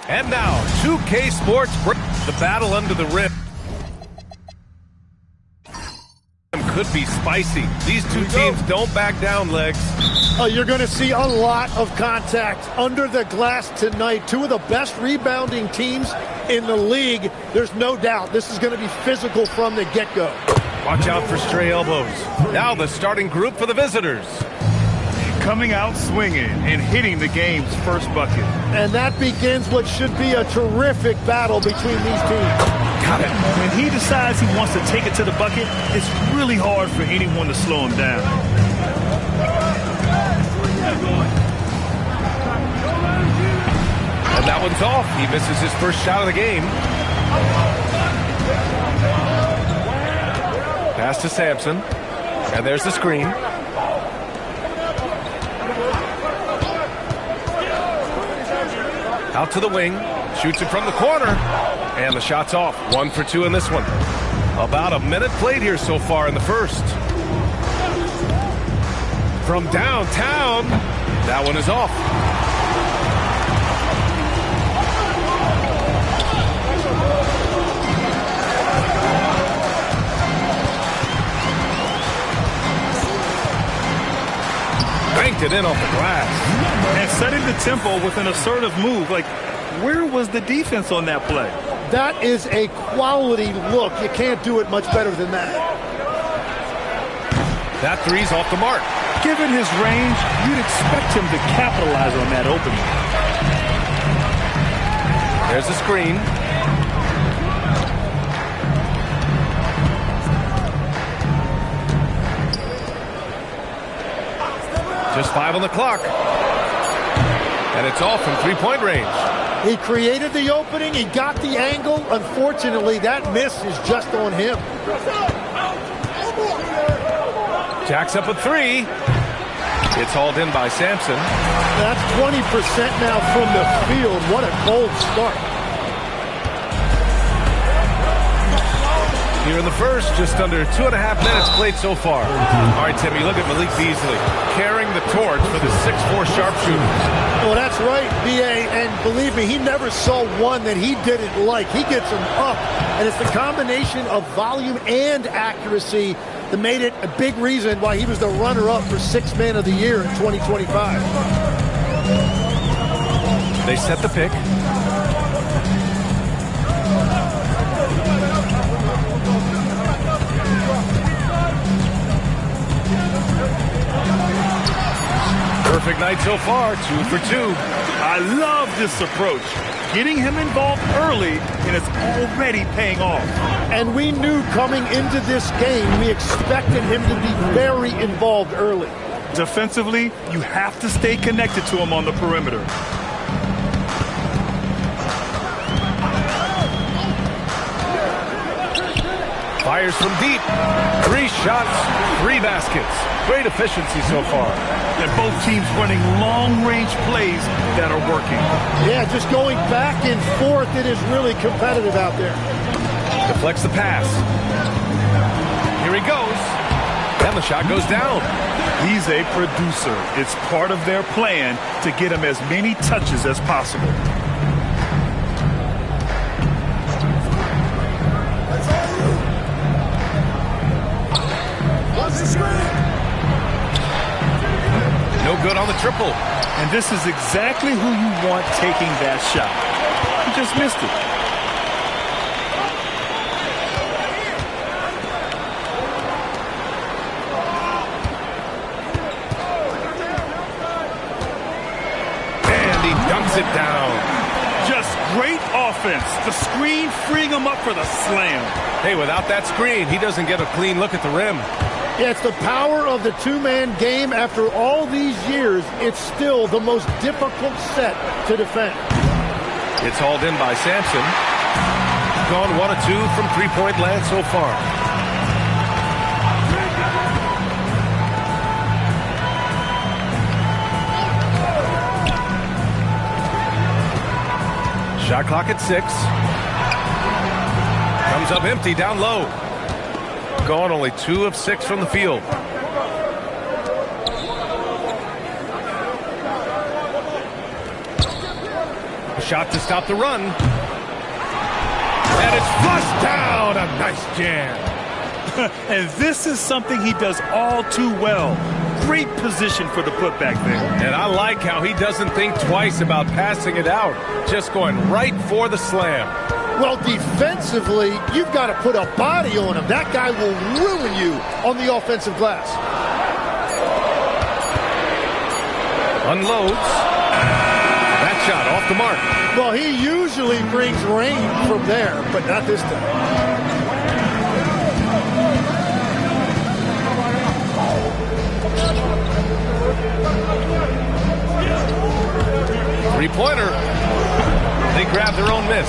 And now, 2K Sports, the battle under the rim could be spicy. These two teams don't back down, Legs. You're going to see a lot of contact under the glass tonight. Two of the best rebounding teams in the league. There's no doubt this is going to be physical from the get-go. Watch out for stray elbows. Now the starting group for the visitors. Coming out swinging and hitting the game's first bucket. And that begins what should be a terrific battle between these teams. Got it. When he decides he wants to take it to the bucket, it's really hard for anyone to slow him down. And that one's off. He misses his first shot of the game. Pass to Sampson. And there's the screen. Out to the wing. Shoots it from the corner. And the shot's off. 1 for 2 in this one. About a minute played here so far in the first. From downtown. That one is off. Banked it in off the glass. And setting the tempo with an assertive move. Like, where was the defense on that play? That is a quality look. You can't do it much better than that. That three's off the mark. Given his range, you'd expect him to capitalize on that opening. There's the screen. Just 5 on the clock. And it's off from three-point range. He created the opening. He got the angle. Unfortunately, that miss is just on him. Jacks up a three. It's hauled in by Sampson. That's 20% now from the field. What a cold start. Here in the first, just under 2.5 minutes played so far. All right, Timmy, look at Malik Beasley carrying the torch for the 6'4 sharpshooters. Well, that's right, B.A., and believe me, he never saw one that he didn't like. He gets them up, and it's the combination of volume and accuracy that made it a big reason why he was the runner-up for Sixth Man of the Year in 2025. They set the pick. Perfect night so far, 2 for 2. I love this approach. Getting him involved early, and it's already paying off. And we knew coming into this game, we expected him to be very involved early. Defensively, you have to stay connected to him on the perimeter. Fires from deep. 3 shots, 3 baskets. Great efficiency so far. And both teams running long-range plays that are working. Yeah, just going back and forth, it is really competitive out there. Deflects the pass. Here he goes. And the shot goes down. He's a producer. It's part of their plan to get him as many touches as possible. No good on the triple. And this is exactly who you want taking that shot. He just missed it. And he dunks it down. Just great offense. The screen freeing him up for the slam. Hey, without that screen, he doesn't get a clean look at the rim. Yeah, it's the power of the two-man game. After all these years, it's still the most difficult set to defend. It's hauled in by Sampson. Gone 1 of 2 from three-point land so far. Shot clock at 6. Comes up empty down low. Gone only 2 of 6 from the field. A shot to stop the run. And it's flushed down. A nice jam. And this is something he does all too well. Great position for the putback there. And I like how he doesn't think twice about passing it out. Just going right for the slam. Well, defensively, you've got to put a body on him. That guy will ruin you on the offensive glass. Unloads. That shot off the mark. Well, he usually brings rain from there, but not this time. Three-pointer. They grab their own miss.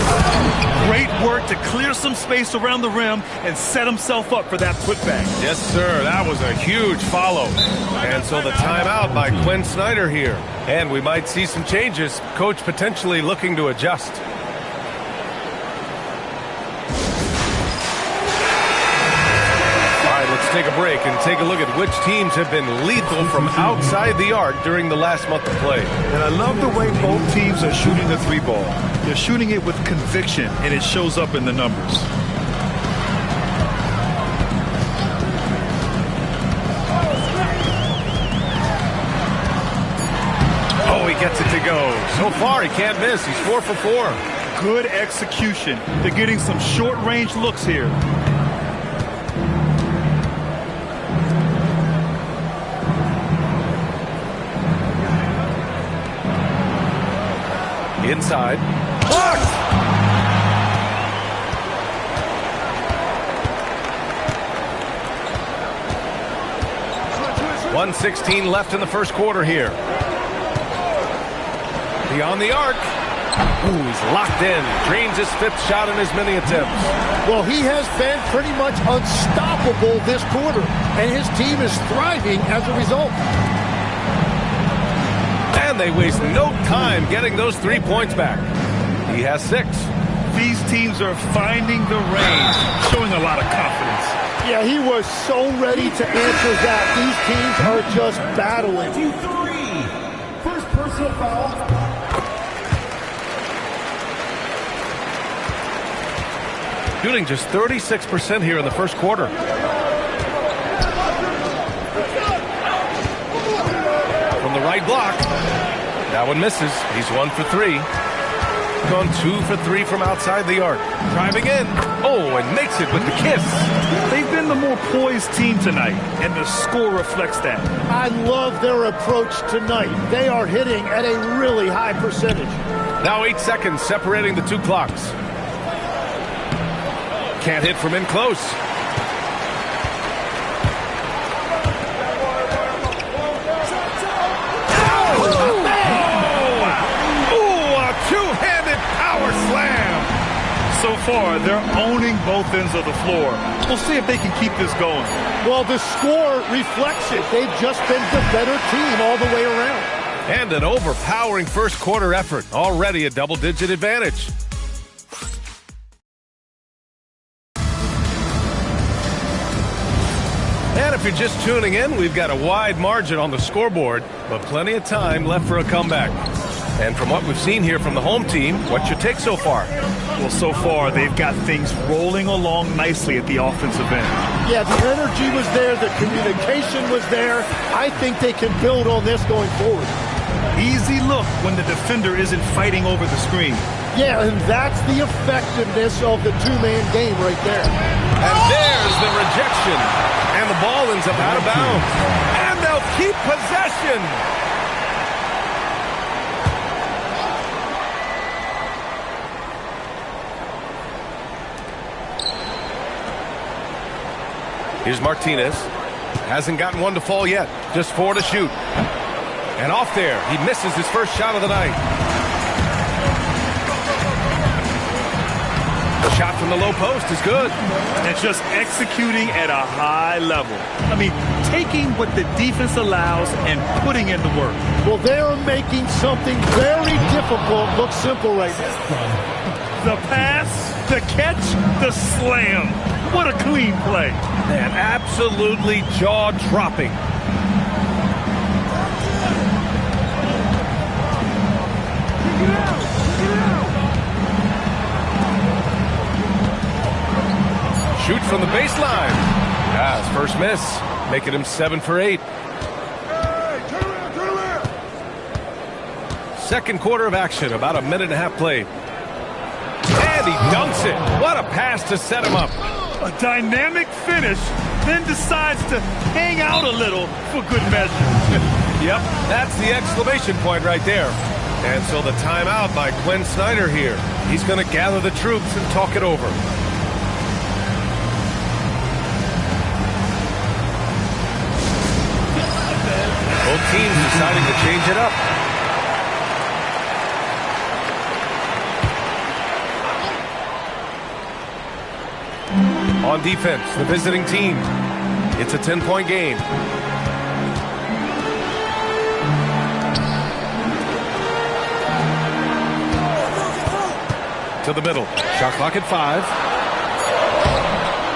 Great work to clear some space around the rim and set himself up for that putback. Yes, sir. That was a huge follow. And so the timeout by Quinn Snyder here. And we might see some changes. Coach potentially looking to adjust. Let's take a break and take a look at which teams have been lethal from outside the arc during the last month of play. And I love the way both teams are shooting the three ball. They're shooting it with conviction, and it shows up in the numbers. Oh, he gets it to go. So far, he can't miss. He's 4 for 4. Good execution. They're getting some short-range looks here. Inside. Blocked! .116 left in the first quarter here. Beyond the arc. Ooh, he's locked in. Drains his 5th shot in as many attempts. Well, he has been pretty much unstoppable this quarter, and his team is thriving as a result. And they waste no time getting those 3 points back. He has 6. These teams are finding the range, showing a lot of confidence. Yeah, he was so ready to answer that. These teams are just battling. 2-3. First personal foul. Shooting just 36% here in the first quarter. From the right block. That one misses. He's 1 for 3. Gone 2 for 3 from outside the arc. Driving in. Oh, and makes it with the kiss. They've been the more poised team tonight, and the score reflects that. I love their approach tonight. They are hitting at a really high percentage. Now 8 seconds separating the 2 clocks. Can't hit from in close. So far, they're owning both ends of the floor. We'll see if they can keep this going. Well, the score reflects it. They've just been the better team all the way around. And an overpowering first quarter effort. Already a double-digit advantage. And if you're just tuning in, we've got a wide margin on the scoreboard, but plenty of time left for a comeback. And from what we've seen here from the home team, what's your take so far? Well, so far, they've got things rolling along nicely at the offensive end. Yeah, the energy was there. The communication was there. I think they can build on this going forward. Easy look when the defender isn't fighting over the screen. Yeah, and that's the effectiveness of the two-man game right there. And there's the rejection. And the ball ends up out of bounds. And they'll keep possession. Here's Martinez. Hasn't gotten one to fall yet. Just 4 to shoot. And off there. He misses his first shot of the night. The shot from the low post is good. And just executing at a high level. I mean, taking what the defense allows and putting in the work. Well, they're making something very difficult look simple right now. The pass, the catch, the slam. What a clean play. Man, absolutely jaw-dropping. from the baseline. His first miss, making him 7 for 8. Second quarter of action, about a minute and a half played. And he dunks it. What a pass to set him up. A dynamic finish, then decides to hang out a little for good measure. Yep, that's the exclamation point right there. And so the timeout by Quinn Snyder here. He's going to gather the troops and talk it over. Both teams deciding to change it up. On defense, the visiting team. It's a 10-point game. To the middle. Shot clock at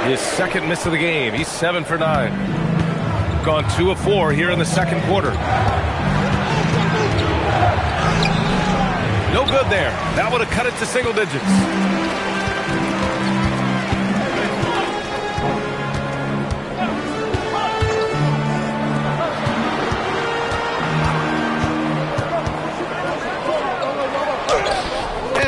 5. His second miss of the game. He's 7 for 9. Gone 2 of 4 here in the second quarter. No good there. That would have cut it to single digits.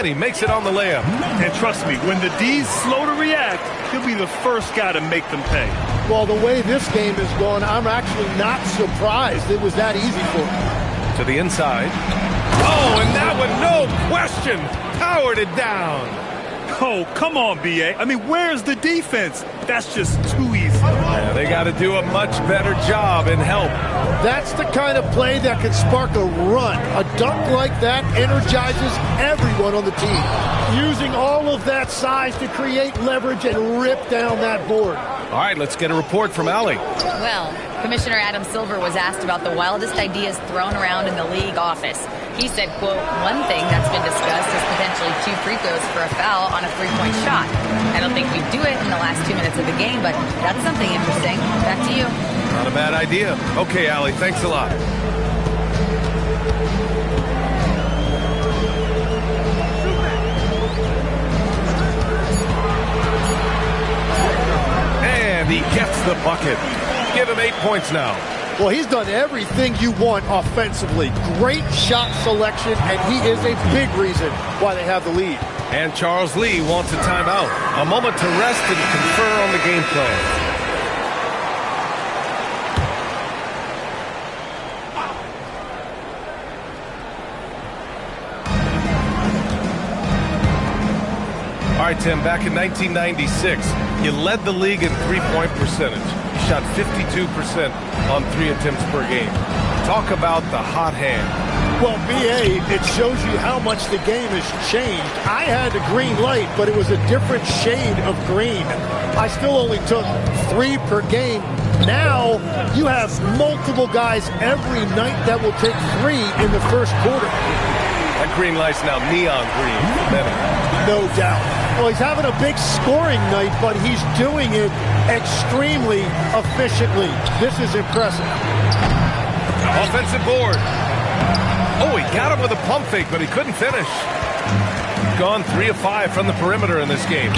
He makes it on the layup. And trust me, when the D's slow to react, he'll be the first guy to make them pay. Well, the way this game is going, I'm actually not surprised it was that easy for him. To the inside. Oh, and that one, no question, powered it down. Oh, come on, B.A. I mean, where's the defense? That's just too easy. Yeah, they got to do a much better job in help. That's the kind of play that can spark a run. A dunk like that energizes everyone on the team, using all of that size to create leverage and rip down that board. All right, let's get a report from Allie. Well, Commissioner Adam Silver was asked about the wildest ideas thrown around in the league office. He said, quote, one thing that's been discussed is potentially 2 free throws for a foul on a 3-point shot. I don't think we'd do it in the last 2 minutes of the game, but that's something interesting. Back to you. Not a bad idea. Okay, Allie, thanks a lot. And he gets the bucket. Give him 8 points now. Well, he's done everything you want offensively. Great shot selection, and he is a big reason why they have the lead. And Charles Lee wants a timeout. A moment to rest and confer on the game plan. All right, Tim, back in 1996, you led the league in three-point percentage. You shot 52% on 3 attempts per game. Talk about the hot hand. Well, B.A., it shows you how much the game has changed. I had a green light, but it was a different shade of green. I still only took 3 per game. Now, you have multiple guys every night that will take 3 in the first quarter. That green light's now neon green for many. No doubt. Well, he's having a big scoring night, but he's doing it extremely efficiently. This is impressive. Offensive board. Oh, he got him with a pump fake, but he couldn't finish. Gone 3 of 5 from the perimeter in this game.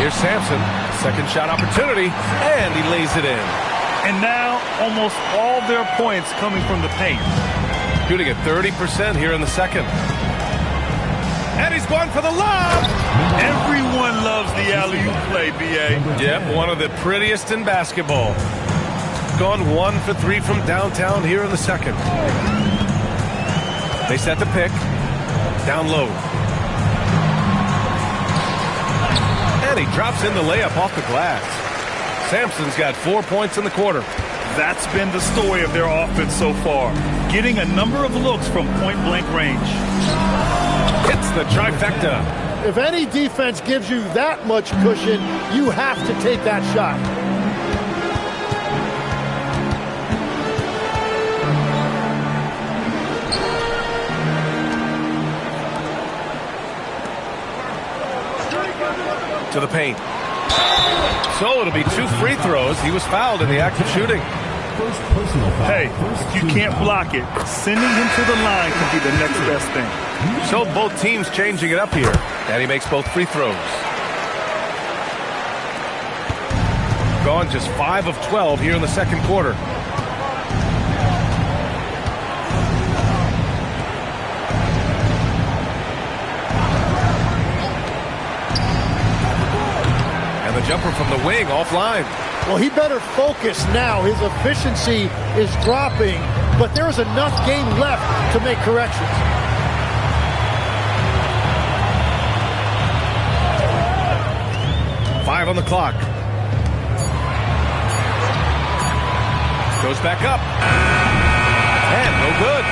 Here's Sampson. Second shot opportunity, and he lays it in. And now, almost all their points coming from the paint. Shooting at 30% here in the second. And he's going for the lob. Everyone loves the alley-oop play, B.A. Yep, one of the prettiest in basketball. Gone 1 for 3 from downtown here in the second. They set the pick. Down low. And he drops in the layup off the glass. Sampson's got 4 points in the quarter. That's been the story of their offense so far. Getting a number of looks from point-blank range. Hits the trifecta. If any defense gives you that much cushion, you have to take that shot. To the paint. So it'll be 2 free throws. He was fouled in the act of shooting. Hey, if you can't block it, sending him to the line can be the next best thing. So both teams changing it up here. And he makes both free throws. gone just 5 of 12 here in the second quarter. And the jumper from the wing offline. Well, he better focus now. His efficiency is dropping, but there is enough game left to make corrections. Five on the clock. Goes back up. And no good.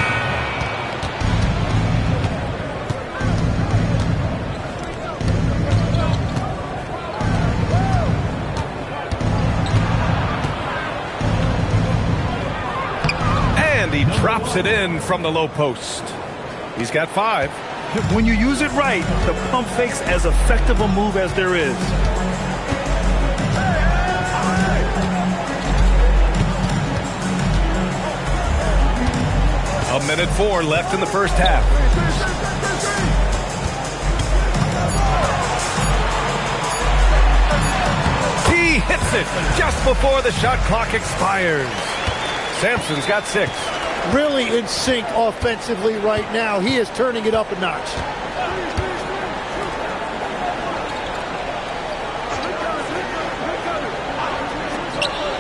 And he drops it in from the low post. He's got 5. When you use it right, the pump fake's as effective a move as there is. A minute 4 left in the first half. He hits it just before the shot clock expires. Sampson's got 6. Really in sync offensively right now. He is turning it up a notch.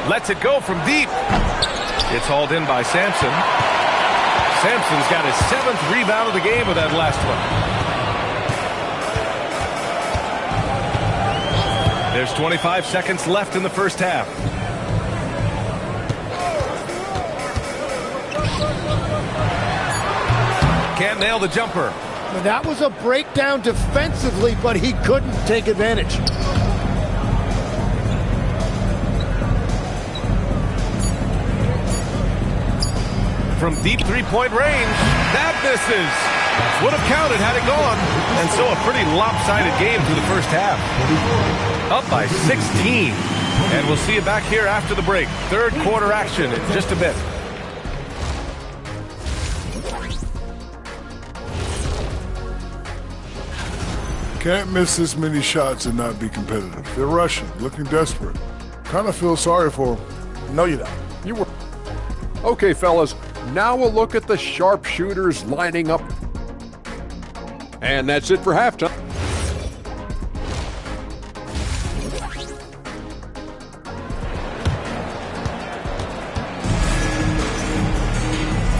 Lets it go from deep. It's hauled in by Sampson. Sampson's got his 7th rebound of the game with that last one. There's 25 seconds left in the first half. Can't nail the jumper. That was a breakdown defensively, but he couldn't take advantage. From deep three-point range, that misses. Would have counted had it gone. And so a pretty lopsided game through the first half. Up by 16. And we'll see you back here after the break. Third quarter action in just a bit. Can't miss this many shots and not be competitive. They're rushing, looking desperate. Kind of feel sorry for them. No, you don't. You were. Okay, fellas, now we'll look at the sharpshooters lining up. And that's it for halftime.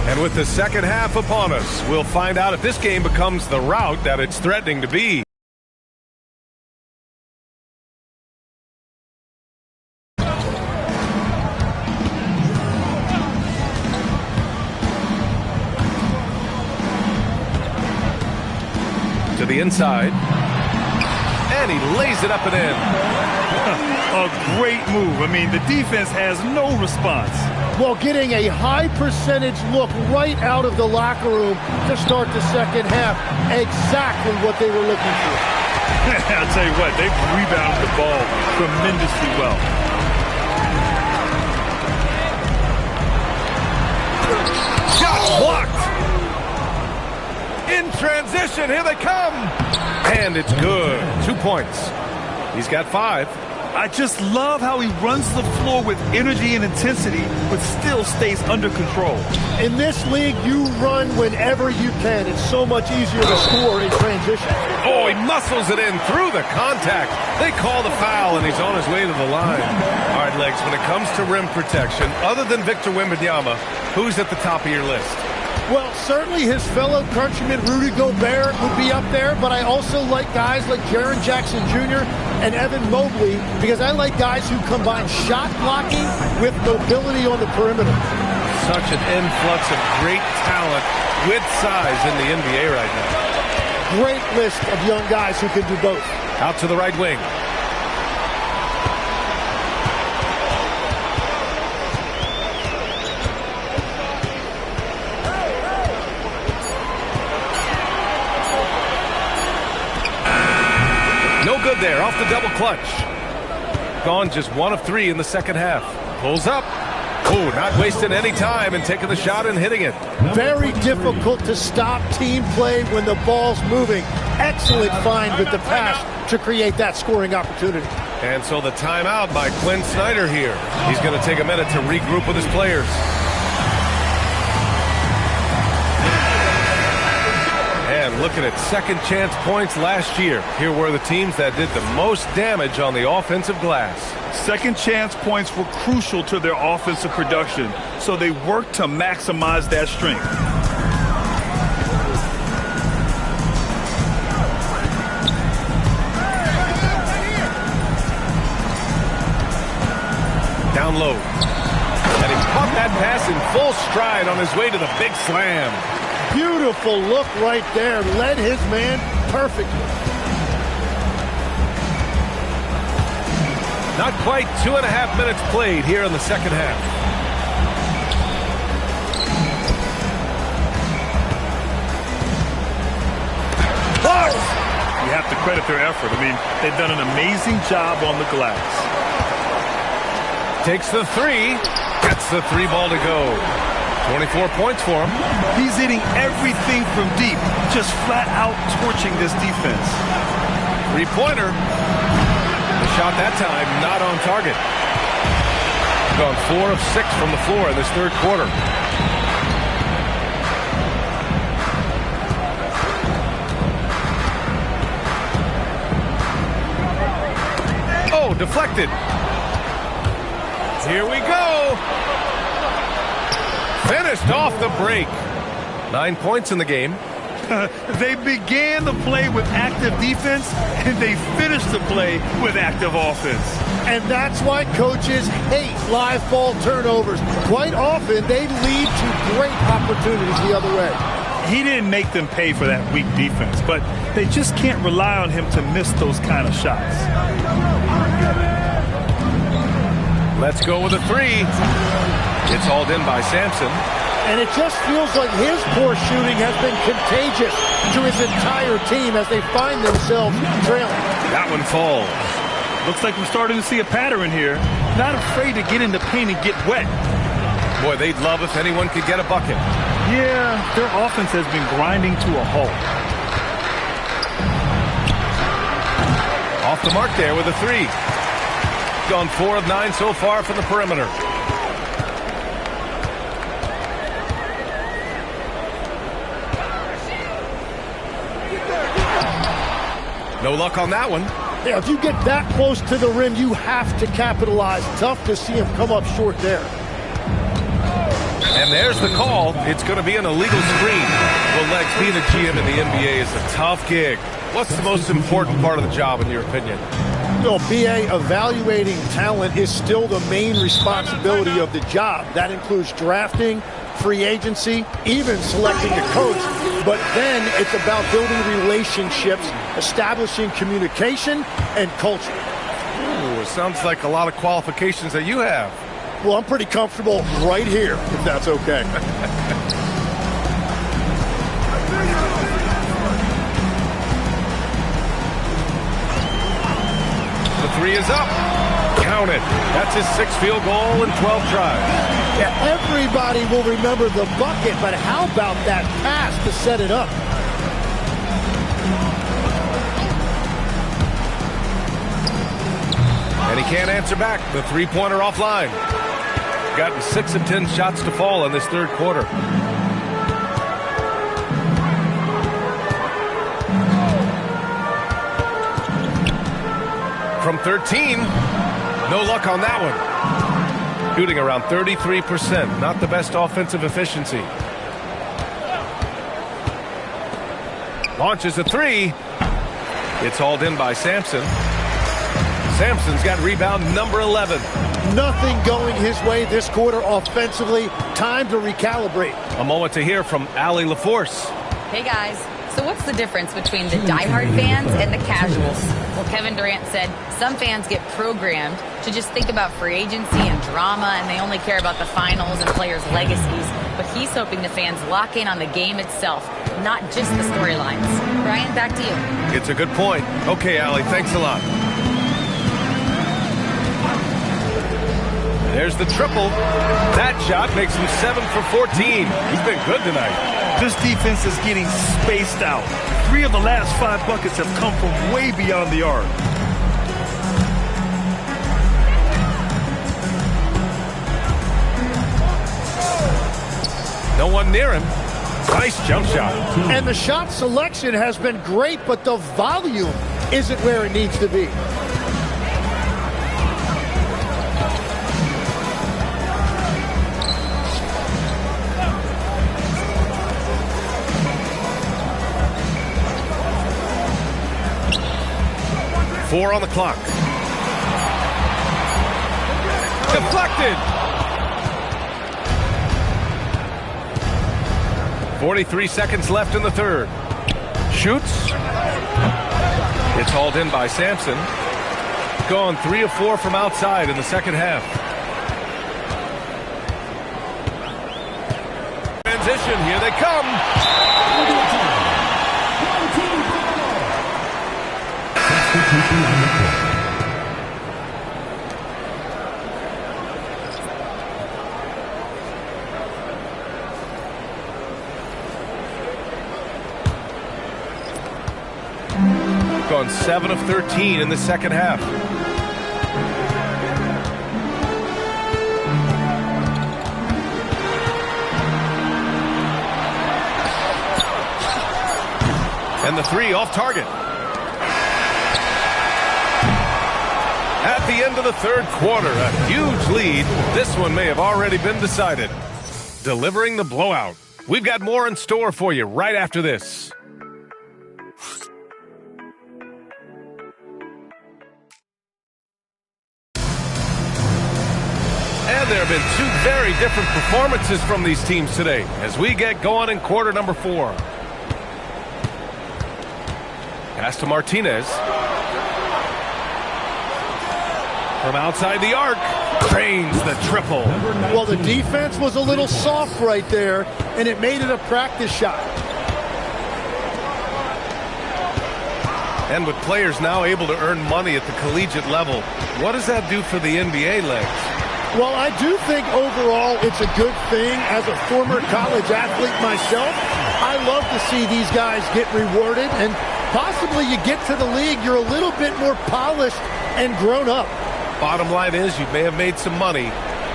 And with the second half upon us, we'll find out if this game becomes the rout that it's threatening to be. To the inside, and he lays it up and in. A great move. I mean, the defense has no response. Well, getting a high percentage look right out of the locker room to start the second half. Exactly what they were looking for. I'll tell you what, they've rebounded the ball tremendously well. Shot blocked. In transition, here they come. And it's good. 2 points. He's got 5. I just love how he runs the floor with energy and intensity, but still stays under control. In this league, you run whenever you can. It's so much easier to score in transition. Oh, he muscles it in through the contact. They call the foul, and he's on his way to the line. All right, Legs, when it comes to rim protection, other than Victor Wembanyama, who's at the top of your list? Well, certainly his fellow countryman Rudy Gobert would be up there, but I also like guys like Jaren Jackson Jr. and Evan Mobley because I like guys who combine shot blocking with mobility on the perimeter. Such an influx of great talent with size in the NBA right now. Great list of young guys who can do both. Out to the right wing. No good there, off the double clutch. Gone just 1 of 3 in the second half. Pulls up. Oh, not wasting any time and taking the shot and hitting it. Very difficult to stop team play when the ball's moving. Excellent find with the pass to create that scoring opportunity. And so the timeout by Quinn Snyder here. He's going to take a minute to regroup with his players. And looking at second chance points last year, here were the teams that did the most damage on the offensive glass. Second chance points were crucial to their offensive production, so they worked to maximize that strength. Down low. And he caught that pass in full stride on his way to the big slam. Beautiful look right there. Led his man perfectly. Not quite 2.5 minutes played here in the second half. You have to credit their effort. I mean, they've done an amazing job on the glass. Takes the three. Gets the three ball to go. 24 points for him. He's hitting everything from deep, just flat out torching this defense. Three-pointer. The shot that time not on target. Gone 4 of 6 from the floor in this third quarter. Oh, deflected. Here we go. Finished off the break. 9 points in the game. They began the play with active defense, and they finished the play with active offense. And that's why coaches hate live ball turnovers. Quite often, they lead to great opportunities the other way. He didn't make them pay for that weak defense, but they just can't rely on him to miss those kind of shots. Let's go with a three. It's hauled in by Sampson. And it just feels like his poor shooting has been contagious to his entire team as they find themselves trailing. That one falls. Looks like we're starting to see a pattern here. Not afraid to get in the paint and get wet. Boy, they'd love if anyone could get a bucket. Yeah, their offense has been grinding to a halt. Off the mark there with a three. Gone 4 of 9 so far from the perimeter. No luck on that one. Yeah, if you get that close to the rim, you have to capitalize. Tough to see him come up short there. And there's the call. It's going to be an illegal screen. Well, Lex, being a GM in the NBA is a tough gig. What's the most important part of the job, in your opinion? No, BA, evaluating talent is still the main responsibility of the job. That includes drafting, free agency, even selecting a coach. But then it's about building relationships, establishing communication, and culture. Ooh, it sounds like a lot of qualifications that you have. Well, I'm pretty comfortable right here, if that's okay. The three is up. Count it. That's his 6th field goal in 12 tries. Yeah, everybody will remember the bucket, but how about that pass to set it up? And he can't answer back. The three-pointer offline. Gotten 6 of 10 shots to fall in this third quarter. From 13, no luck on that one. Shooting around 33%, not the best offensive efficiency. Launches a three. It's hauled in by Sampson. Sampson's got rebound number 11. Nothing going his way this quarter offensively. Time to recalibrate. A moment to hear from Allie LaForce. Hey, guys. So what's the difference between the diehard fans and the casuals? Well, Kevin Durant said some fans get programmed to just think about free agency and drama, and they only care about the finals and players' legacies. But he's hoping the fans lock in on the game itself, not just the storylines. Brian, back to you. It's a good point. Okay, Allie, thanks a lot. There's the triple. That shot makes him 7 for 14. He's been good tonight. This defense is getting spaced out. 3 of the last 5 buckets have come from way beyond the arc. No one near him. Nice jump shot. And the shot selection has been great, but the volume isn't where it needs to be. Four on the clock. Deflected. 43 seconds left in the third. Shoots. It's hauled in by Sampson. Gone 3 of 4 from outside in the second half. Transition, here they come. Gone 7 of 13 in the second half. And the three off target. At the end of the third quarter, a huge lead. This one may have already been decided. Delivering the blowout. We've got more in store for you right after this. And there have been two very different performances from these teams today as we get going in quarter number 4. Pass to Martinez. From outside the arc, drains the triple. Well, the defense was a little soft right there, and it made it a practice shot. And with players now able to earn money at the collegiate level, what does that do for the NBA legs? Well, I do think overall it's a good thing. As a former college athlete myself, I love to see these guys get rewarded, and possibly you get to the league, you're a little bit more polished and grown up. Bottom line is you may have made some money,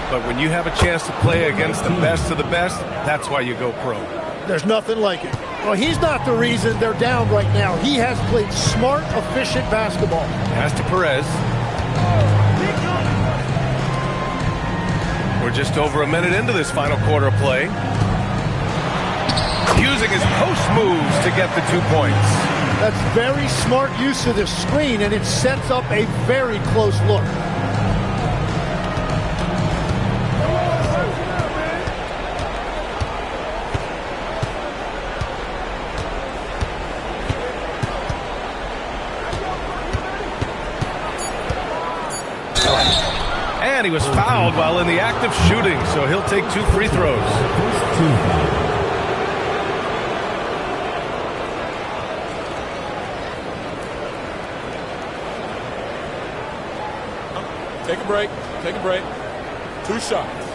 but when you have a chance to play against the best of the best, that's why you go pro. There's nothing like it. Well, he's not the reason they're down right now. He has played smart, efficient basketball. Pass to Perez. We're just over a minute into this final quarter of play. Using his post moves to get the 2 points. That's very smart use of the screen, and it sets up a very close look. And he was fouled while in the act of shooting, so he'll take 2 free throws. Take a break. Take a break. 2 shots.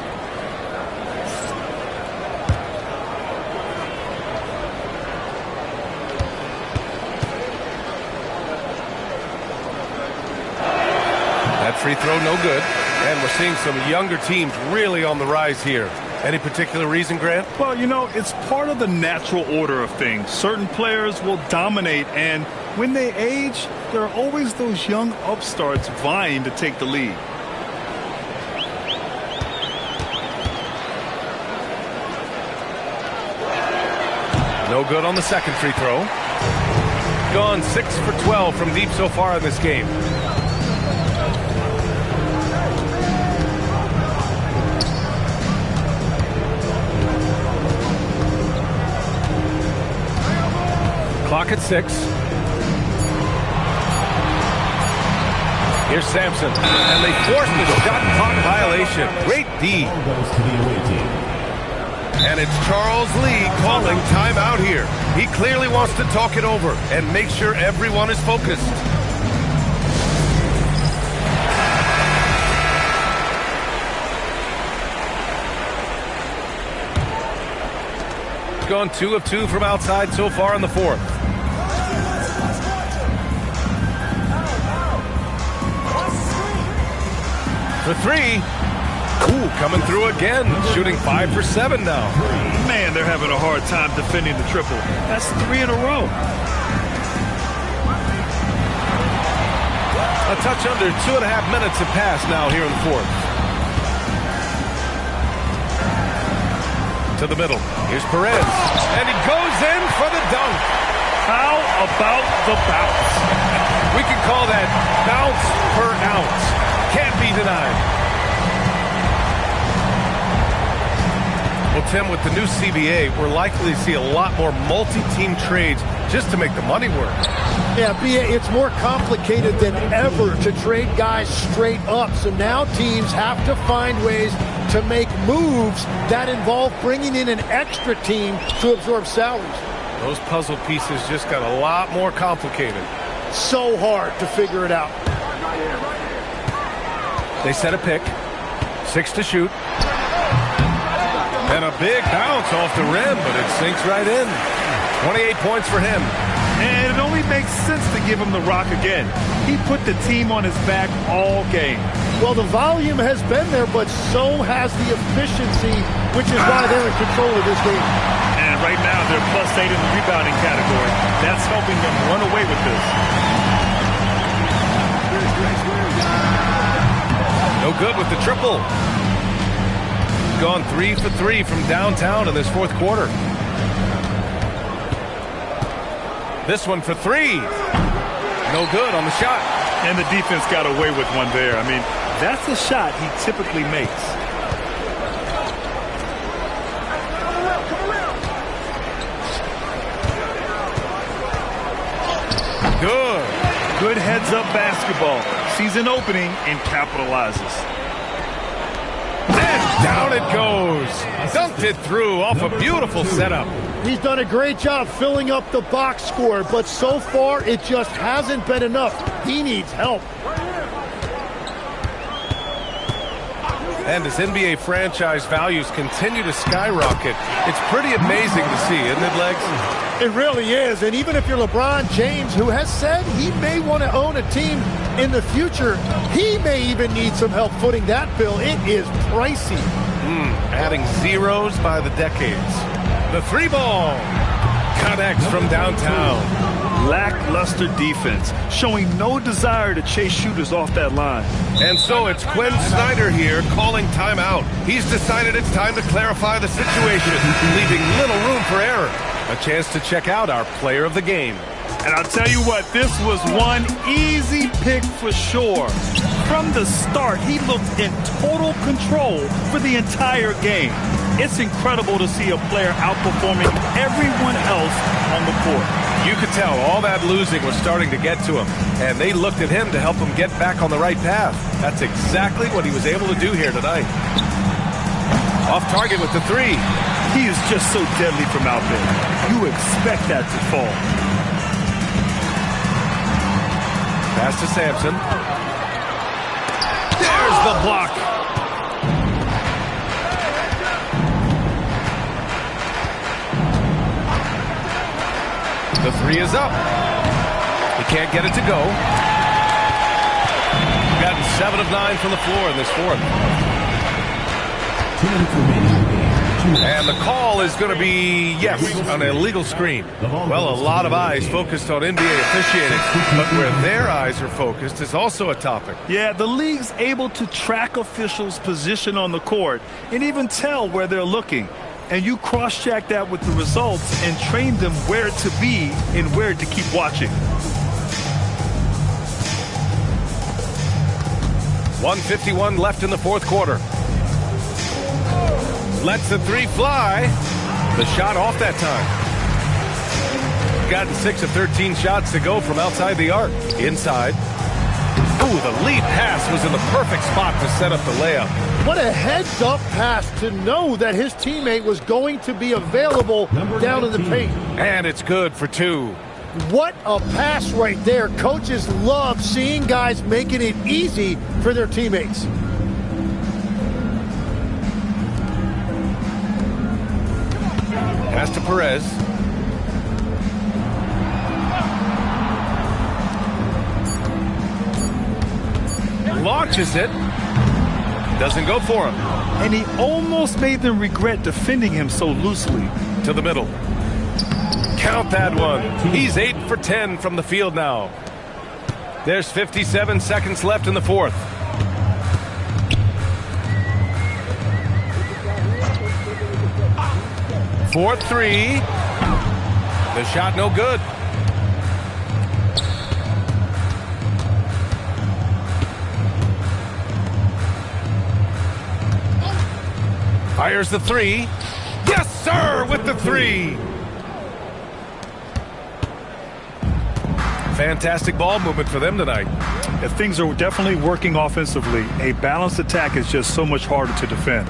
That free throw, no good. And we're seeing some younger teams really on the rise here. Any particular reason, Grant? Well, you know, it's part of the natural order of things. Certain players will dominate, and when they age, there are always those young upstarts vying to take the lead. No good on the second free throw. Gone 6 for 12 from deep so far in this game. Clock at 6. Here's Sampson, and they forced the shot clock violation. Great D. And it's Charles Lee calling timeout here. He clearly wants to talk it over and make sure everyone is focused. Gone 2 of 2 from outside so far in the fourth. For 3. Ooh, coming through again. Shooting 5 for 7 now. Man, they're having a hard time defending the triple. That's 3 in a row. A touch under 2.5 minutes have passed now here in the fourth. To the middle. Here's Perez. And he goes in for the dunk. How about the bounce? We can call that bounce per ounce. Can't be denied. Well, Tim, with the new CBA, we're likely to see a lot more multi-team trades just to make the money work. Yeah, it's more complicated than ever to trade guys straight up. So now teams have to find ways to make moves that involve bringing in an extra team to absorb salaries. Those puzzle pieces just got a lot more complicated. So hard to figure it out. They set a pick. 6 to shoot. And a big bounce off the rim, but it sinks right in. 28 points for him. And it only makes sense to give him the rock again. He put the team on his back all game. Well, the volume has been there, but so has the efficiency, which is why they're in control of this game. And right now, they're +8 in the rebounding category. That's helping them run away with this. No good with the triple. Gone 3 for 3 from downtown in this fourth quarter. This one for 3. No good on the shot. And the defense got away with one there. I mean, that's a shot he typically makes. Good. Good heads-up basketball. Sees an opening and capitalizes. And down it goes. Dunked it through off a beautiful setup. He's done a great job filling up the box score, but so far it just hasn't been enough. He needs help. And as NBA franchise values continue to skyrocket, it's pretty amazing to see, isn't it, Legs? It really is. And even if you're LeBron James, who has said he may want to own a team in the future, he may even need some help footing that bill. It is pricey. Adding zeros by the decades. The 3-ball connects from downtown. Lackluster defense, showing no desire to chase shooters off that line. And so it's Quinn Snyder here calling timeout. He's decided it's time to clarify the situation, leaving little room for error. A chance to check out our player of the game. And I'll tell you what, this was one easy pick for sure. From the start, he looked in total control for the entire game. It's incredible to see a player outperforming everyone else on the court. You could tell all that losing was starting to get to him, and they looked at him to help him get back on the right path. That's exactly what he was able to do here tonight. Off target with the 3. He is just so deadly from out there. You expect that to fall. Pass to Sampson. There's the block. The 3 is up. He can't get it to go. Gotten 7 of 9 from the floor in this fourth. And the call is going to be, yes, an illegal screen. Well, a lot of eyes focused on NBA officiating, but where their eyes are focused is also a topic. Yeah, the league's able to track officials' position on the court and even tell where they're looking. And you cross-check that with the results and train them where to be and where to keep watching. 1:51 left in the fourth quarter. Lets the 3 fly. The shot off that time. Gotten 6 of 13 shots to go from outside the arc. Inside. Ooh, the lead pass was in the perfect spot to set up the layup. What a heads-up pass to know that his teammate was going to be available down in the paint. And it's good for 2. What a pass right there. Coaches love seeing guys making it easy for their teammates. Pass to Perez. Launches it. doesn't go for him. And he almost made them regret defending him so loosely. To the middle. Count that one. He's 8 for 10 from the field now. There's 57 seconds left in the fourth. Fourth three. The shot no good. Fires the three. Yes, sir, with the three. Fantastic ball movement for them tonight. If things are definitely working offensively, a balanced attack is just so much harder to defend.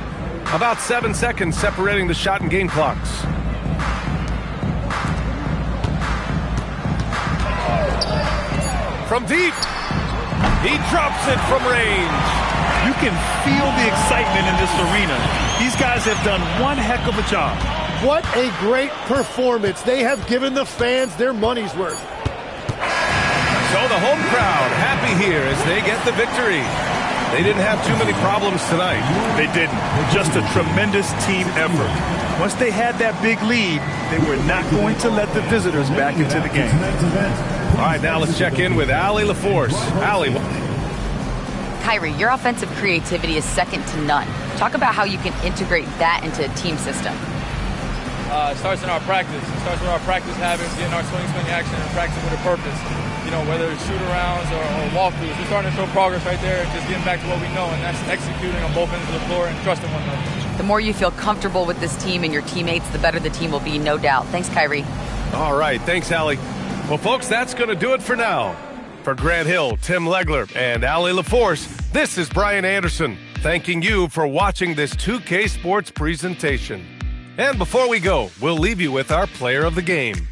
About 7 seconds separating the shot and game clocks. From deep. He drops it from range. You can feel the excitement in this arena. These guys have done one heck of a job. What a great performance. They have given the fans their money's worth. So the home crowd happy here as they get the victory. They didn't have too many problems tonight. They didn't. Just a tremendous team effort. Once they had that big lead, they were not going to let the visitors back into the game. All right, now let's check in with Allie LaForce. Allie. Kyrie, your offensive creativity is second to none. Talk about how you can integrate that into a team system. It starts in our practice. It starts with our practice habits, getting our swing action, and practicing with a purpose. You know, whether it's shoot-arounds or walkthroughs, we're starting to show progress right there, just getting back to what we know, and that's executing on both ends of the floor and trusting one another. The more you feel comfortable with this team and your teammates, the better the team will be, no doubt. Thanks, Kyrie. All right, thanks, Allie. Well, folks, that's going to do it for now. For Grant Hill, Tim Legler, and Allie LaForce, this is Brian Anderson, thanking you for watching this 2K Sports presentation. And before we go, we'll leave you with our player of the game.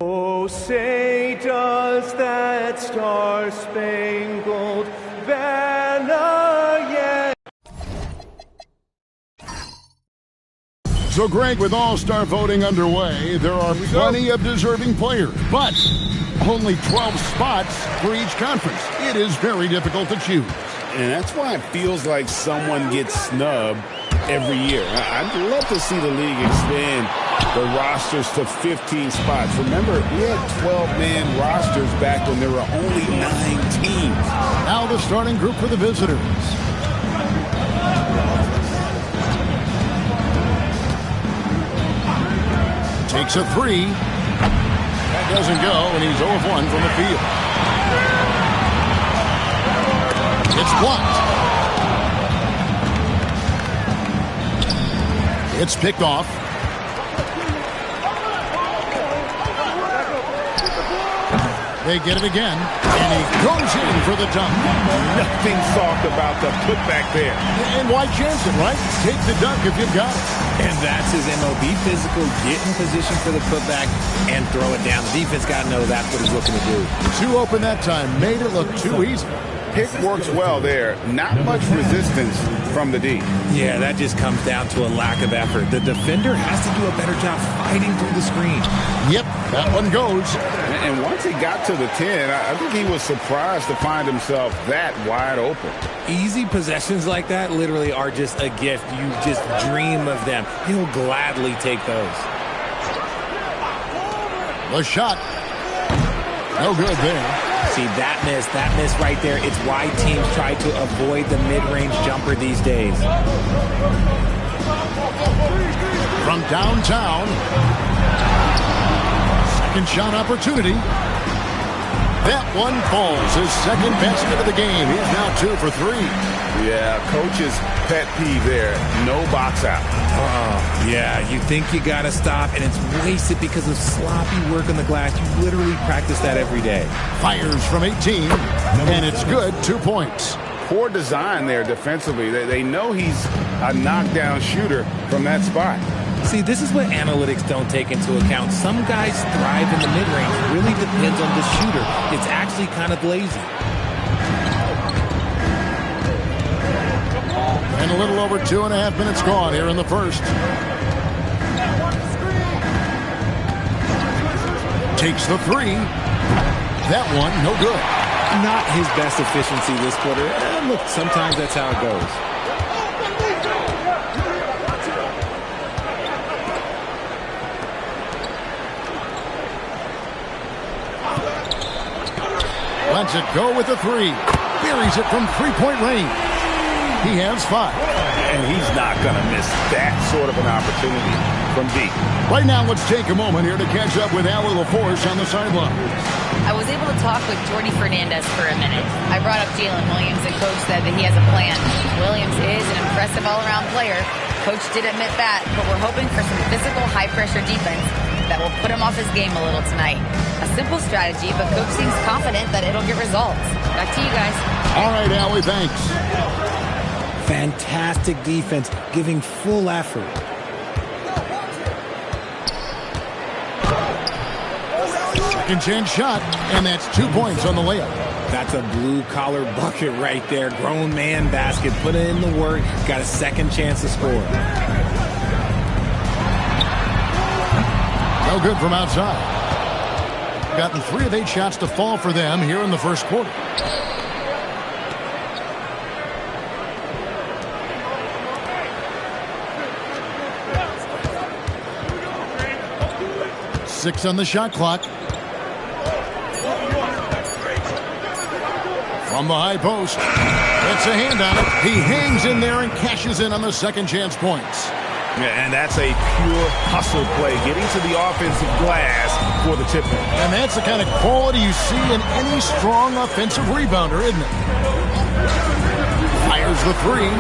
Oh, say does that star-spangled banner yet. So, Greg, with All-Star voting underway, there are plenty of deserving players, but only 12 spots for each conference. It is very difficult to choose. And that's why it feels like someone gets snubbed every year. I'd love to see the league expand the rosters to 15 spots. Remember, we had 12-man rosters back when there were only 9 teams. Now the starting group for the visitors. Takes a three. That doesn't go, and he's 0 of 1 from the field. It's blocked. It's picked off. They get it again, and he goes in for the dunk. Nothing soft about the putback there. And why chance it, right? Take the dunk if you've got it. And that's his MO. Be physical, get in position for the putback, and throw it down. The defense got to know that's what he's looking to do. Too open that time. Made it look too easy. Pick works well there. Not much resistance from the D. Yeah, that just comes down to a lack of effort. The defender has to do a better job fighting through the screen. Yep, that one goes. And once he got to the 10, I think he was surprised to find himself that wide open. Easy possessions like that literally are just a gift. You just dream of them. He'll gladly take those. The shot. No good there. See, that miss right there. It's why teams try to avoid the mid-range jumper these days. From downtown. Second shot opportunity. That one falls. His second basket of the game. He's now 2 for 3. Yeah, coach's pet peeve there. No box out. Yeah, you think you got to stop, and it's wasted because of sloppy work on the glass. You literally practice that every day. Fires from 18, and it's good. 2 points. Poor design there defensively. They know he's a knockdown shooter from that spot. See, this is what analytics don't take into account. Some guys thrive in the mid-range. It really depends on the shooter. It's actually kind of lazy. And a little over 2.5 minutes gone here in the first. Takes the three. That one, no good. Not his best efficiency this quarter. Look, sometimes that's how it goes. Lets it go with the three. Buries it from three-point range. He has 5. And he's not going to miss that sort of an opportunity from deep. Right now, let's take a moment here to catch up with Allie LaForce on the sideline. I was able to talk with Jordy Fernandez for a minute. I brought up Jalen Williams, and Coach said that he has a plan. Williams is an impressive all-around player. Coach did admit that, but we're hoping for some physical, high-pressure defense that will put him off his game a little tonight. A simple strategy, but Coach seems confident that it'll get results. Back to you guys. All right, Allie, thanks. Fantastic defense, giving full effort. Second chance shot, and that's 2 points on the layup. That's a blue-collar bucket right there. Grown man basket. Put in the work. Got a second chance to score. No good from outside. Gotten 3 of 8 shots to fall for them here in the first quarter. Six on the shot clock. From the high post. Gets a hand on it. He hangs in there and cashes in on the second chance points. Yeah, and that's a pure hustle play, getting to the offensive glass for the tip-in. And that's the kind of quality you see in any strong offensive rebounder, isn't it? Fires the three.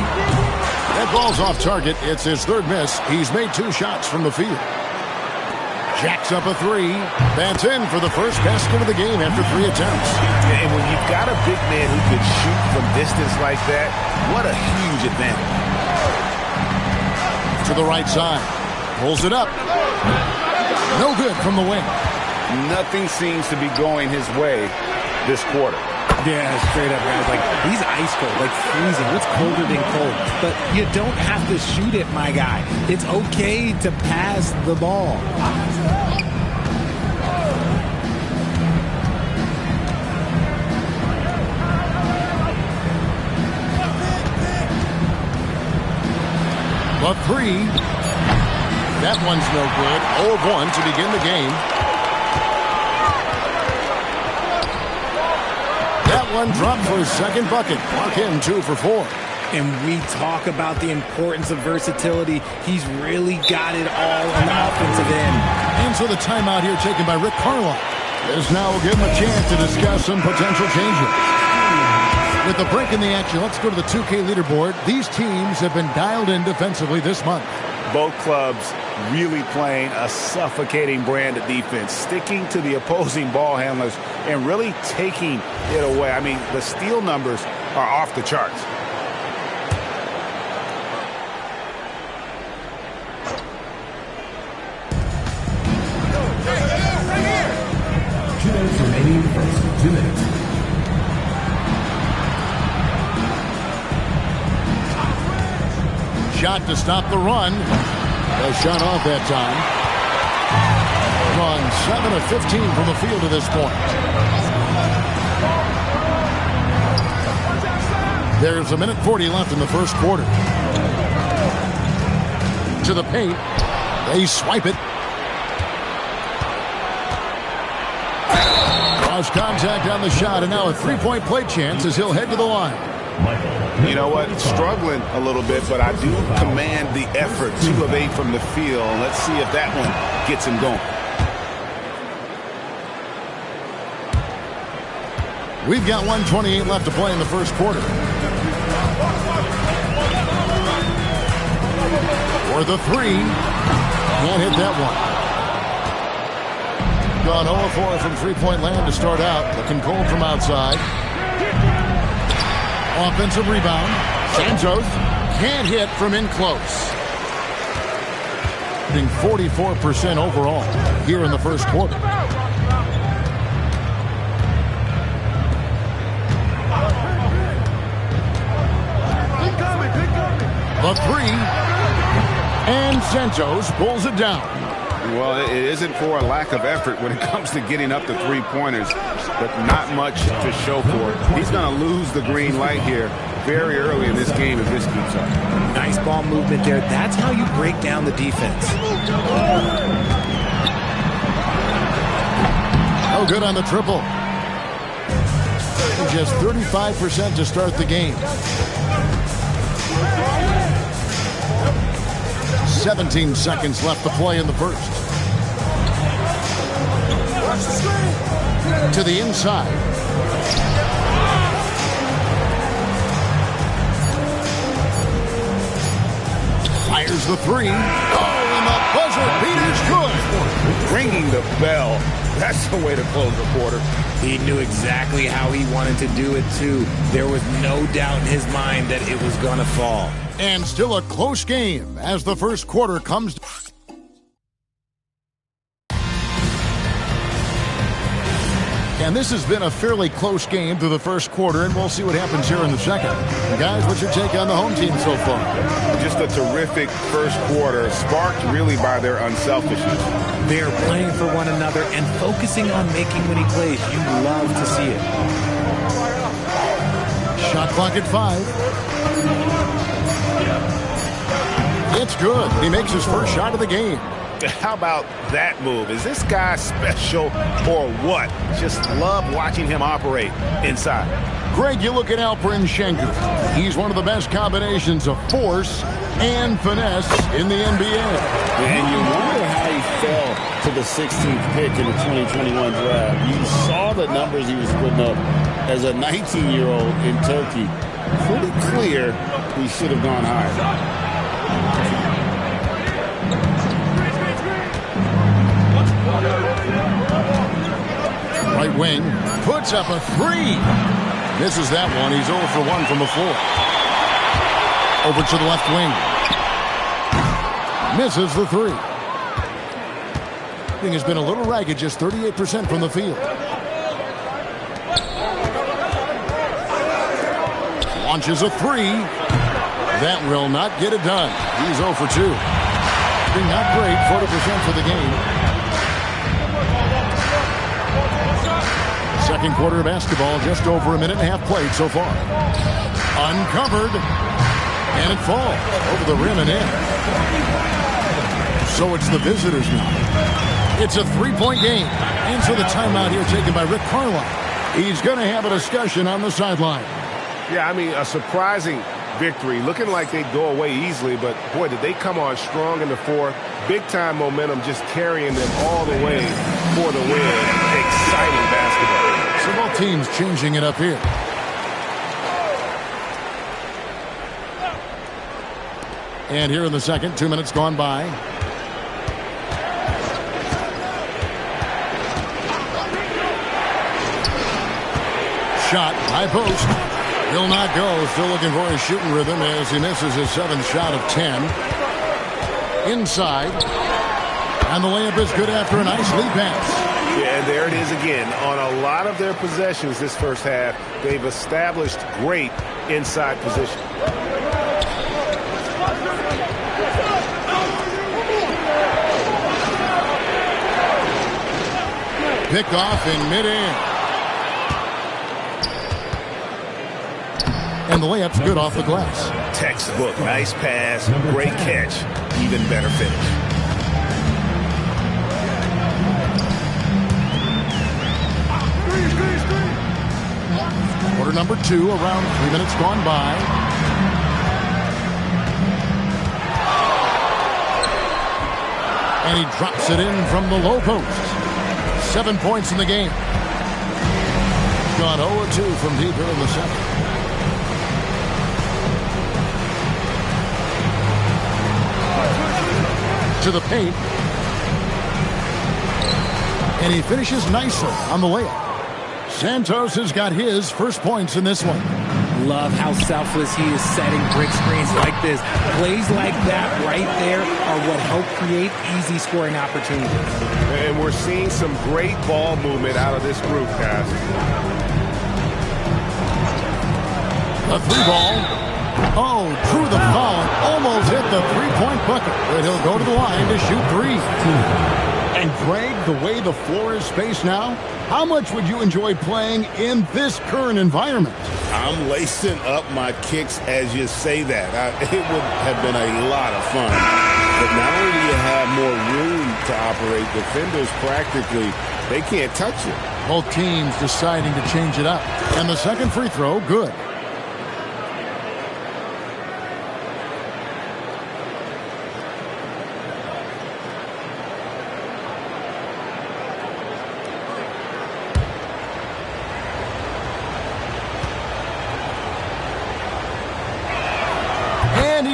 That ball's off target. It's his third miss. He's made 2 shots from the field. Jacks up a 3. That's in for the first basket of the game after 3 attempts. And when you've got a big man who can shoot from distance like that, what a huge advantage. To the right side. Pulls it up. No good from the wing. nothing seems to be going his way this quarter. Yeah, straight up, guys. Like, he's ice cold, like freezing. What's colder than cold? But you don't have to shoot it, my guy. It's okay to pass the ball. The three. That one's no good. 0 of 1 to begin the game. That one dropped for his second bucket. Mark him 2 for 4. And we talk about the importance of versatility. He's really got it all on the offensive end. And so the timeout here taken by Rick Carlisle. This now will give him a chance to discuss some potential changes. With the break in the action, let's go to the 2K leaderboard. These teams have been dialed in defensively this month. Both clubs really playing a suffocating brand of defense, sticking to the opposing ball handlers and really taking it away. I mean, the steal numbers are off the charts. Remaining first 2 minutes. Shot to stop the run. A shot off that time. Gone 7 of 15 from the field to this point. There's 1:40 left in the first quarter. To the paint. They swipe it. Cross contact on the shot, and now a three-point play chance as he'll head to the line. You know what? Struggling a little bit, but I do command the effort. 2 of 8 from the field. Let's see if that one gets him going. We've got 1:28 left to play in the first quarter. For the three. Can't hit that one. Gone 0 of 4 from three-point land to start out. Looking cold from outside. Offensive rebound. Santos can't hit from in close. Hitting 44% overall here in the first quarter. The three. And Santos pulls it down. Well, it isn't for a lack of effort when it comes to getting up to three-pointers, but not much to show for it. He's going to lose the green light here very early in this game if this keeps up. Nice ball movement there. That's how you break down the defense. No good on the triple. Just 35% to start the game. 17 seconds left to play in the first. To the inside. Fires the three. Oh, and the buzzer beater's good. Ringing the bell. That's the way to close the quarter. He knew exactly how he wanted to do it, too. There was no doubt in his mind that it was going to fall. And still a close game as the first quarter comes. And this has been a fairly close game through the first quarter, and we'll see what happens here in the second. Guys, what's your take on the home team so far? Just a terrific first quarter, sparked really by their unselfishness. They're playing for one another and focusing on making winning plays. You love to see it. Shot clock at 5. It's good. He makes his first shot of the game. How about that move? Is this guy special or what? Just love watching him operate inside. Greg, you look at Alperen Sengun. He's one of the best combinations of force and finesse in the NBA. And you wonder how he fell to the 16th pick in the 2021 draft. You saw the numbers he was putting up as a 19-year-old in Turkey. Pretty clear he should have gone higher. Right wing puts up a three. Misses that one. He's 0 for 1 from the floor. Over to the left wing. Misses the three. shooting has been a little ragged, just 38% from the field. Launches a three. That will not get it done. He's 0 for 2. Being not great, 40% for the game. Second quarter of basketball, just over a minute and a half played so far. Uncovered. And it falls over the rim and in. So it's the visitors now. It's a three-point game. And so the timeout here taken by Rick Carlisle. He's going to have a discussion on the sideline. Yeah, I mean, a surprising victory. Looking like they'd go away easily, but boy, did they come on strong in the fourth. Big-time momentum just carrying them all the way for the win. Exciting basketball. So both teams changing it up here. And here in the second, 2 minutes gone by. Shot, high post. Will not go. Still looking for his shooting rhythm as he misses his 7th shot of 10. Inside. And the layup is good after a nice lead pass. Yeah, and there it is again. On a lot of their possessions this first half, they've established great inside position. Pick off in midair. And the layup's good off the glass. Textbook. Nice pass. Great catch. Even better finish. Quarter number 2, around 3 minutes gone by. And he drops it in from the low post. 7 points in the game. Gone 0-2 from deep here in the second. To the paint. And he finishes nicely on the layup. Santos has got his first points in this one. Love how selfless he is setting brick screens like this. Plays like that right there are what help create easy scoring opportunities. And we're seeing some great ball movement out of this group, guys. A 3-ball. Oh, drew the foul and almost hit the 3-point bucket. But he'll go to the line to shoot 3. And Greg, the way the floor is spaced now, how much would you enjoy playing in this current environment? I'm lacing up my kicks as you say that. It would have been a lot of fun. But not only do you have more room to operate, defenders practically, they can't touch it. Both teams deciding to change it up. And the second free throw, good.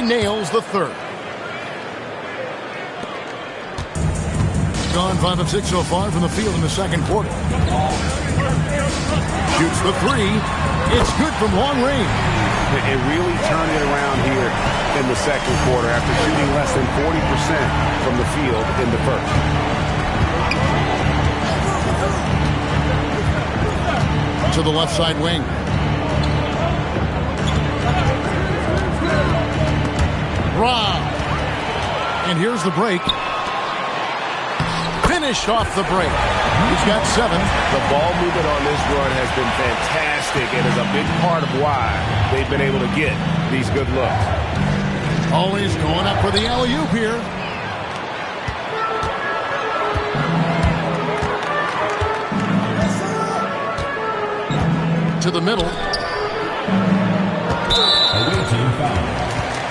Nails the third. Gone 5 of 6 so far from the field in the second quarter. Shoots the 3. It's good from long range. It really turned it around here in the second quarter after shooting less than 40% from the field in the first. To the left side wing. And here's the break. Finished off the break. He's got 7. The ball movement on this run has been fantastic and is a big part of why they've been able to get these good looks. Always going up for the alley-oop here. To the middle.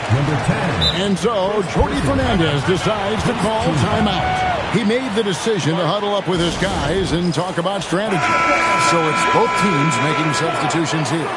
Number 10. And so, Jordi Fernandez decides to call timeout. He made the decision to huddle up with his guys and talk about strategy. So it's both teams making substitutions here.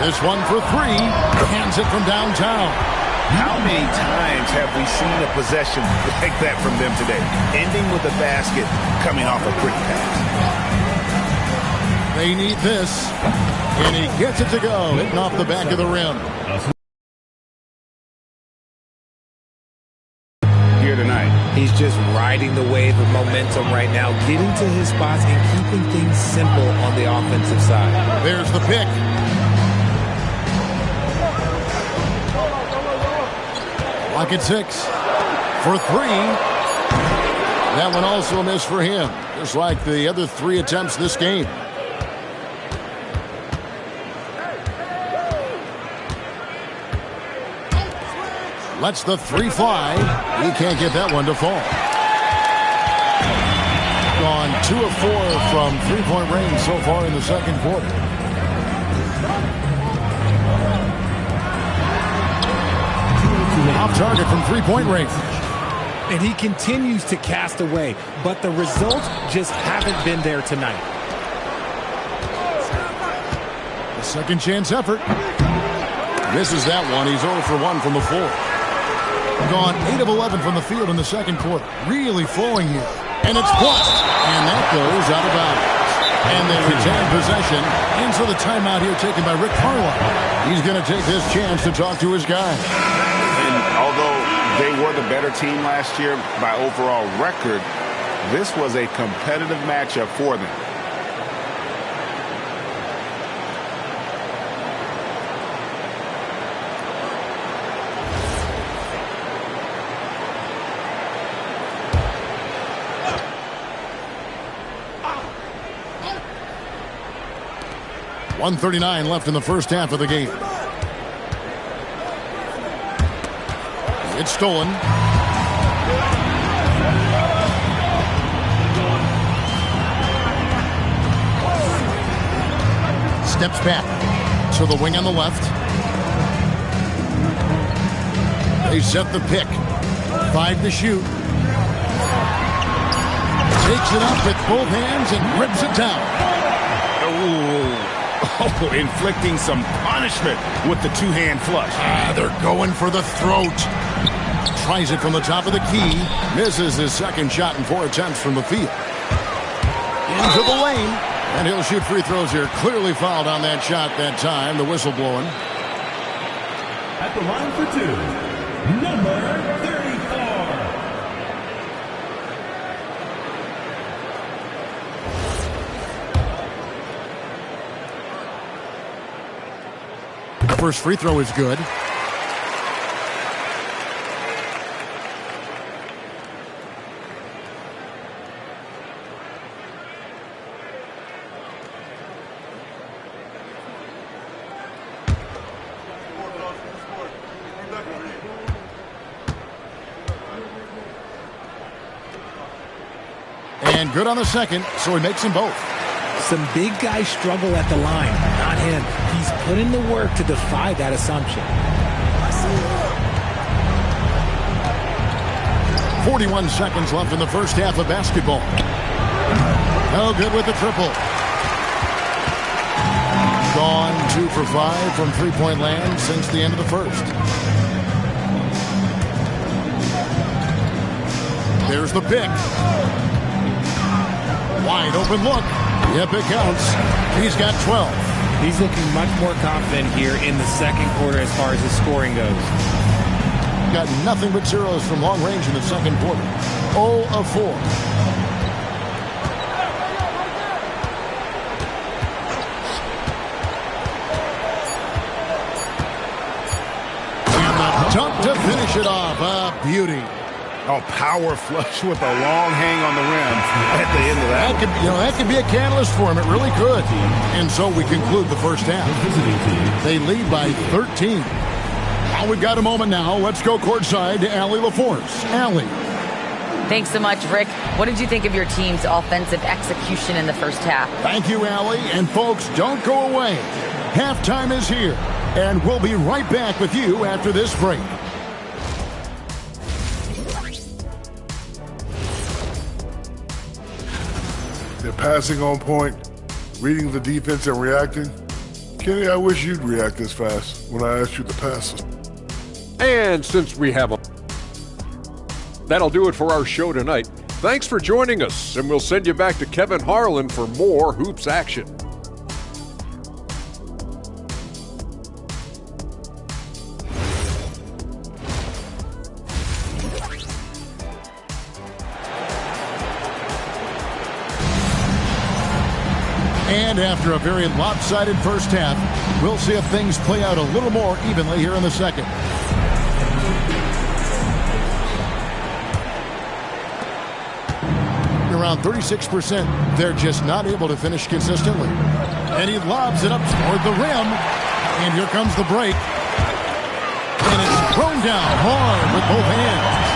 This one for three. Hands it from downtown. How many times have we seen a possession like that from them today? Ending with a basket, coming off a quick pass. They need this. And he gets it to go. Hitting off the back of the rim. Here tonight. He's just riding the wave of momentum right now, getting to his spots and keeping things simple on the offensive side. There's the pick. Lock at 6 for 3. That one also a miss for him, just like the other 3 attempts this game. Lets the 3 fly. He can't get that one to fall. Gone 2 of 4 from three-point range so far in the second quarter. Off target from three-point range. And he continues to cast away, but the results just haven't been there tonight. A second chance effort. Misses that one. He's 0 for 1 from the floor. Gone 8 of 11 from the field in the second quarter. Really flowing here. And it's blocked. And that goes out of bounds. And they retain possession. And so the timeout here taken by Rick Carlisle. He's going to take this chance to talk to his guys. And although they were the better team last year by overall record, this was a competitive matchup for them. .139 left in the first half of the game. It's stolen. Steps back to the wing on the left. They set the pick. 5 to shoot. Takes it up with both hands and rips it down. Oh, inflicting some punishment with the two-hand flush. They're going for the throat. Tries it from the top of the key. Misses his second shot in 4 attempts from the field. Into the lane. And he'll shoot free throws here. Clearly fouled on that shot that time. The whistle blowing. At the line for 2, number 34. First free throw is good. And good on the second, so he makes them both. Some big guys struggle at the line. Not him. He's put in the work to defy that assumption. 41 seconds left in the first half of basketball. No good with the triple. Gone 2 for 5 from three-point land since the end of the first. There's the pick. Wide open look. Yep, it counts. He's got 12. He's looking much more confident here in the second quarter as far as his scoring goes. Got nothing but zeros from long range in the second quarter. 0 of 4. And the dunk to finish it off. A beauty. Oh, power flush with a long hang on the rim at the end of that. That could be a catalyst for him. It really could. And so we conclude the first half. They lead by 13. Now we've got a moment now. Let's go courtside to Allie LaForce. Allie. Thanks so much, Rick. What did you think of your team's offensive execution in the first half? Thank you, Allie. And folks, don't go away. Halftime is here. And we'll be right back with you after this break. They're passing on point, reading the defense and reacting. Kenny, I wish you'd react this fast when I asked you to pass. And since we have that'll do it for our show tonight. Thanks for joining us, and we'll send you back to Kevin Harlan for more hoops action. And after a very lopsided first half, we'll see if things play out a little more evenly here in the second. Around 36%, they're just not able to finish consistently. And he lobs it up toward the rim. And here comes the break. And it's thrown down hard with both hands.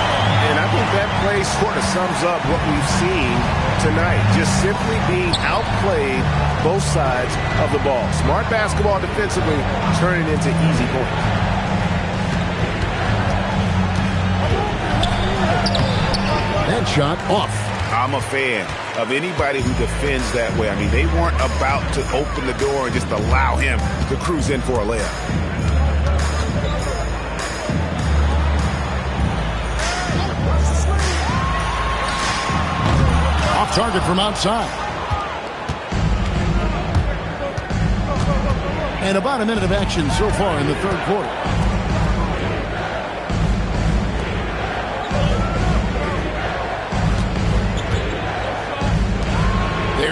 And I think that play sort of sums up what we've seen tonight. Just simply being outplayed both sides of the ball. Smart basketball defensively, turning into easy points. That shot off. I'm a fan of anybody who defends that way. I mean, they weren't about to open the door and just allow him to cruise in for a layup. Off target from outside. And about a minute of action so far in the third quarter.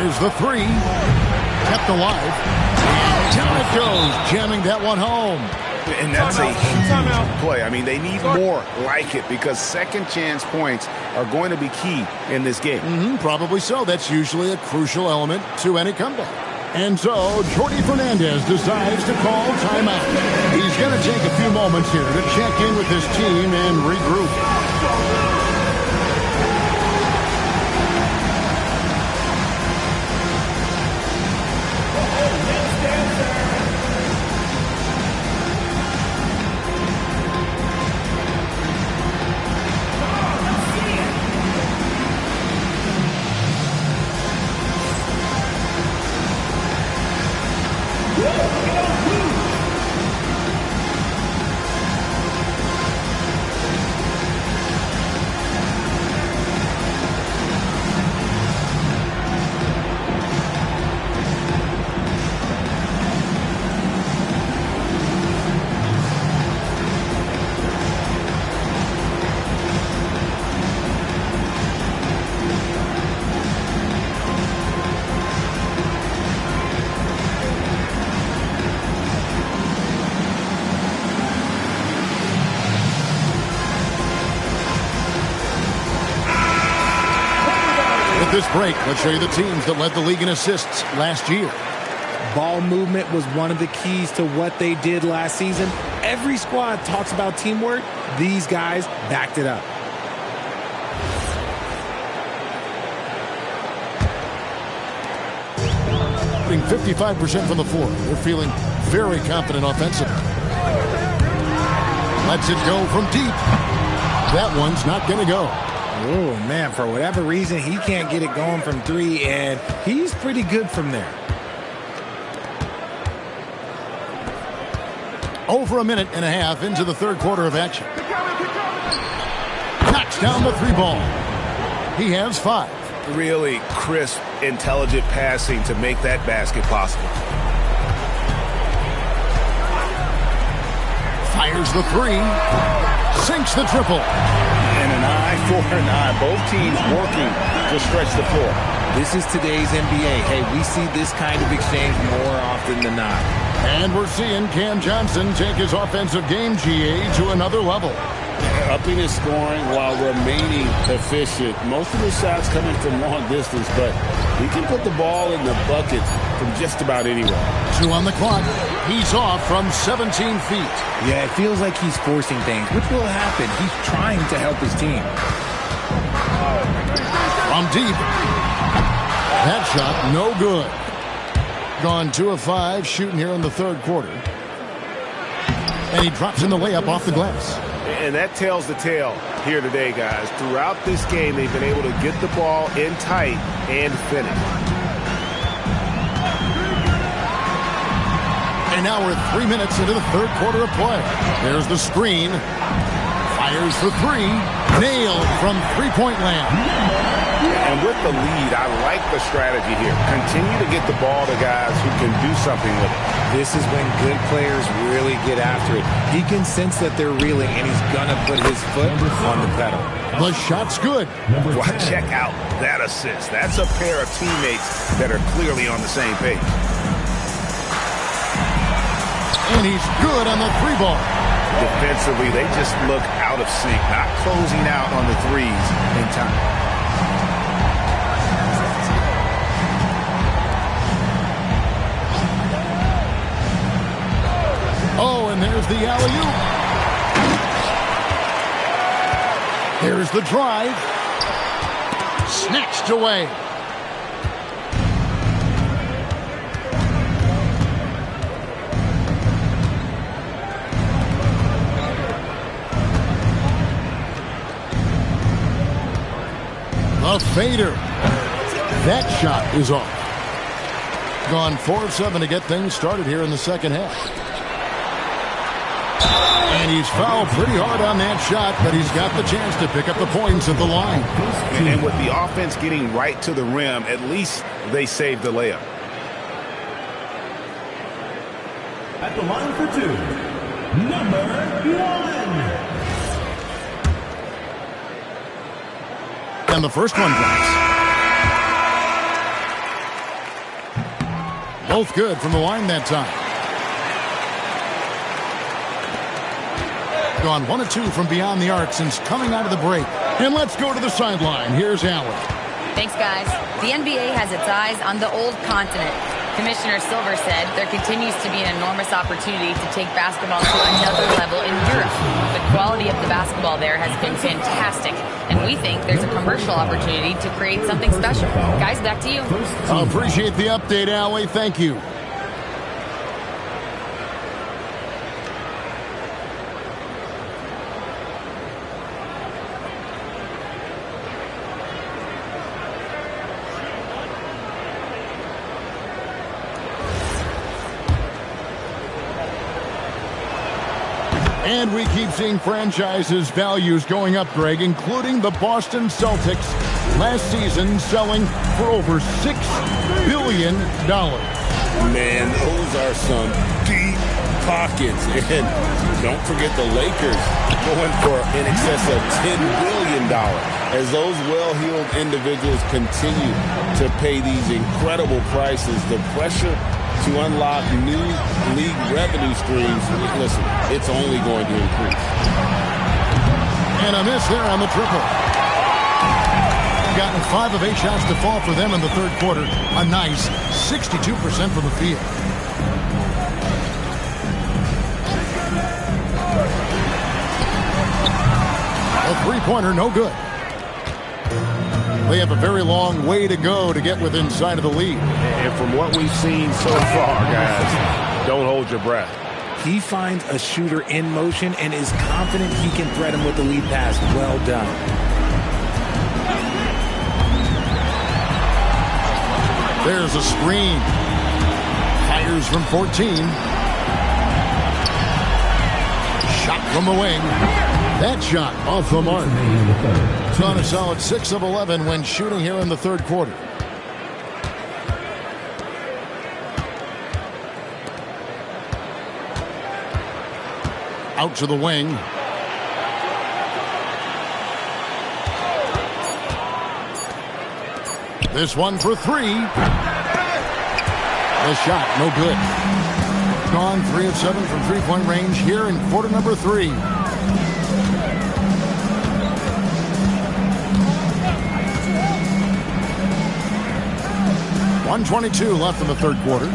There's the three. Kept alive. And down it goes, jamming that one home. And that's a huge play. I mean, they need more like it because second chance points are going to be key in this game. Probably so. That's usually a crucial element to any comeback. And so, Jordi Fernandez decides to call timeout. He's going to take a few moments here to check in with his team and regroup. This break, let's show you the teams that led the league in assists last year. Ball movement was one of the keys to what they did last season. Every squad talks about teamwork. These guys backed it up. Putting 55% from the floor. They're feeling very confident offensively. Lets it go from deep. That one's not going to go. Oh, man, for whatever reason, he can't get it going from three, and he's pretty good from there. Over a minute and a half into the third quarter of action. Knocks down the three ball. He has 5. Really crisp, intelligent passing to make that basket possible. Fires the three. Sinks the triple. And an eye for an eye. Both teams working to stretch the floor. This is today's NBA. Hey, we see this kind of exchange more often than not. And we're seeing Cam Johnson take his offensive game, GA, to another level. Upping his scoring while remaining efficient. Most of his shots coming from long distance, but he can put the ball in the bucket from just about anywhere. 2 on the clock. He's off from 17 feet. Yeah, it feels like he's forcing things, which will happen. He's trying to help his team. From deep. That shot, no good. Gone 2 of 5, shooting here in the third quarter. And he drops in the layup off the glass. And that tells the tale here today, guys. Throughout this game, they've been able to get the ball in tight and finish. And now we're 3 minutes into the third quarter of play. There's the screen. Fires for three. Nailed from three-point land. And with the lead, I like the strategy here. Continue to get the ball to guys who can do something with it. This is when good players really get after it. He can sense that they're reeling, and he's going to put his foot on the pedal. The shot's good. Well, check out that assist. That's a pair of teammates that are clearly on the same page. And he's good on the three ball. Defensively, they just look out of sync, not closing out on the threes in time. Oh, and there's the alley-oop. Here's the drive. Snatched away. A fader. That shot is off. Gone 4 of 7 to get things started here in the second half. And he's fouled pretty hard on that shot, but he's got the chance to pick up the points at the line. And with the offense getting right to the rim, at least they saved the layup. At the line for two, number 1. And the first one drops. Both good from the line that time. Gone 1 of 2 from beyond the arc since coming out of the break. And let's go to the sideline. Here's Allen. Thanks, guys. The NBA has its eyes on the old continent. Commissioner Silver said there continues to be an enormous opportunity to take basketball to another level in Europe. The quality of the basketball there has been fantastic, and we think there's a commercial opportunity to create something special. Guys, back to you. I appreciate the update, Allie. Thank you. And we keep seeing franchises' values going up, Greg, including the Boston Celtics last season selling for over $6 billion. Man, those are some deep pockets. And don't forget the Lakers going for in excess of $10 billion. As those well-heeled individuals continue to pay these incredible prices, the pressure to unlock new league revenue streams, listen, it's only going to increase. And a miss there on the triple. Gotten 5 of 8 shots to fall for them in the third quarter. A nice 62% from the field. A three-pointer, no good. They have a very long way to go to get within sight of the lead. And from what we've seen so far, guys, don't hold your breath. He finds a shooter in motion and is confident he can thread him with the lead pass. Well done. There's a screen. Fires from 14. Shot from the wing. That shot off the mark. It's on a solid 6 of 11 when shooting here in the third quarter. Out to the wing. This one for 3. The shot, no good. Gone 3 of 7 from three-point range here in quarter number 3. 1:22 left in the third quarter.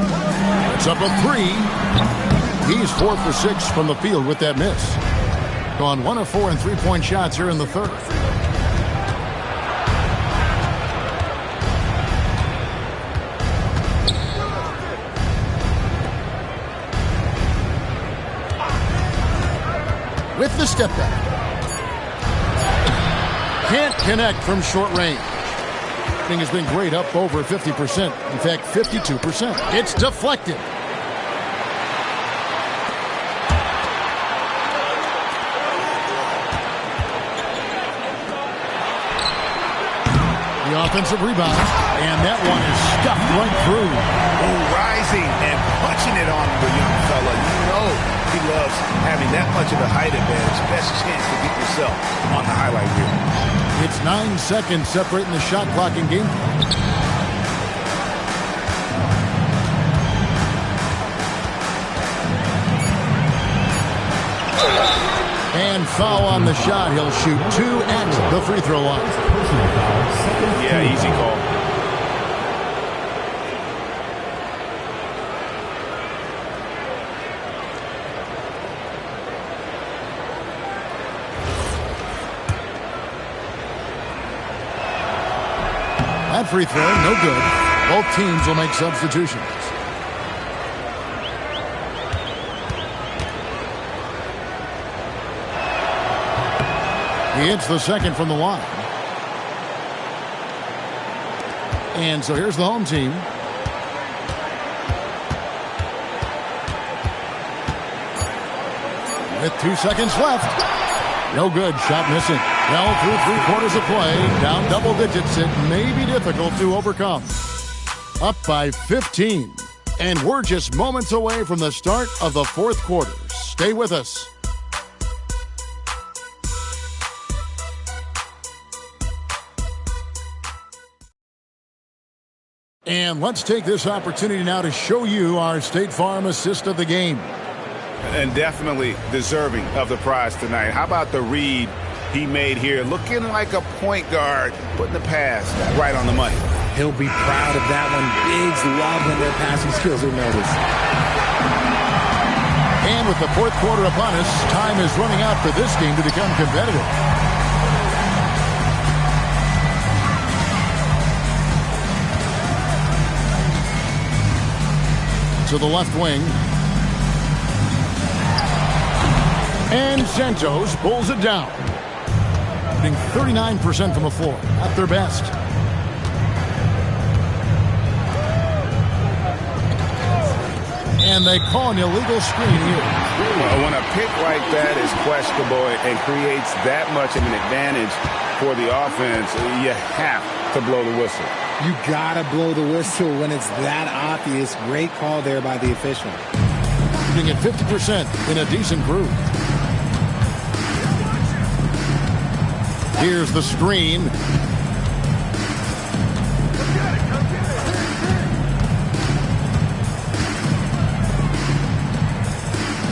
It's up a 3. He's 4 for 6 from the field with that miss. Gone 1 of 4 in three-point shots here in the third. With the step back. Can't connect from short range. Has been great, up over 50%. In fact, 52%. It's deflected. The offensive rebound, and that one is stuffed right through. Oh, rising and punching it on the young fella. You know he loves having that much of a height advantage. Best chance to get yourself on the highlight reel. It's 9 seconds separating the shot clock and game clock. And foul on the shot. He'll shoot 2 at the free throw line. Yeah, easy call. That free throw, no good. Both teams will make substitutions. He hits the second from the line. And so here's the home team. With 2 seconds left. No good. Shot missing. Well, through 3 quarters of play. Down double digits. It may be difficult to overcome. Up by 15. And we're just moments away from the start of the 4th quarter. Stay with us. And let's take this opportunity now to show you our State Farm assist of the game. And definitely deserving of the prize tonight. How about the read he made here? Looking like a point guard, putting the pass right on the money. He'll be proud of that one. Bigs love when their passing skills are noticed. And with the 4th quarter upon us, time is running out for this game to become competitive. To the left wing. And Santos pulls it down. Shooting 39% from the floor. At their best. And they call an illegal screen here. When a pick like that is questionable and creates that much of an advantage for the offense, you have to blow the whistle. You gotta blow the whistle when it's that obvious. Great call there by the official. Shooting at 50% in a decent group. Here's the screen.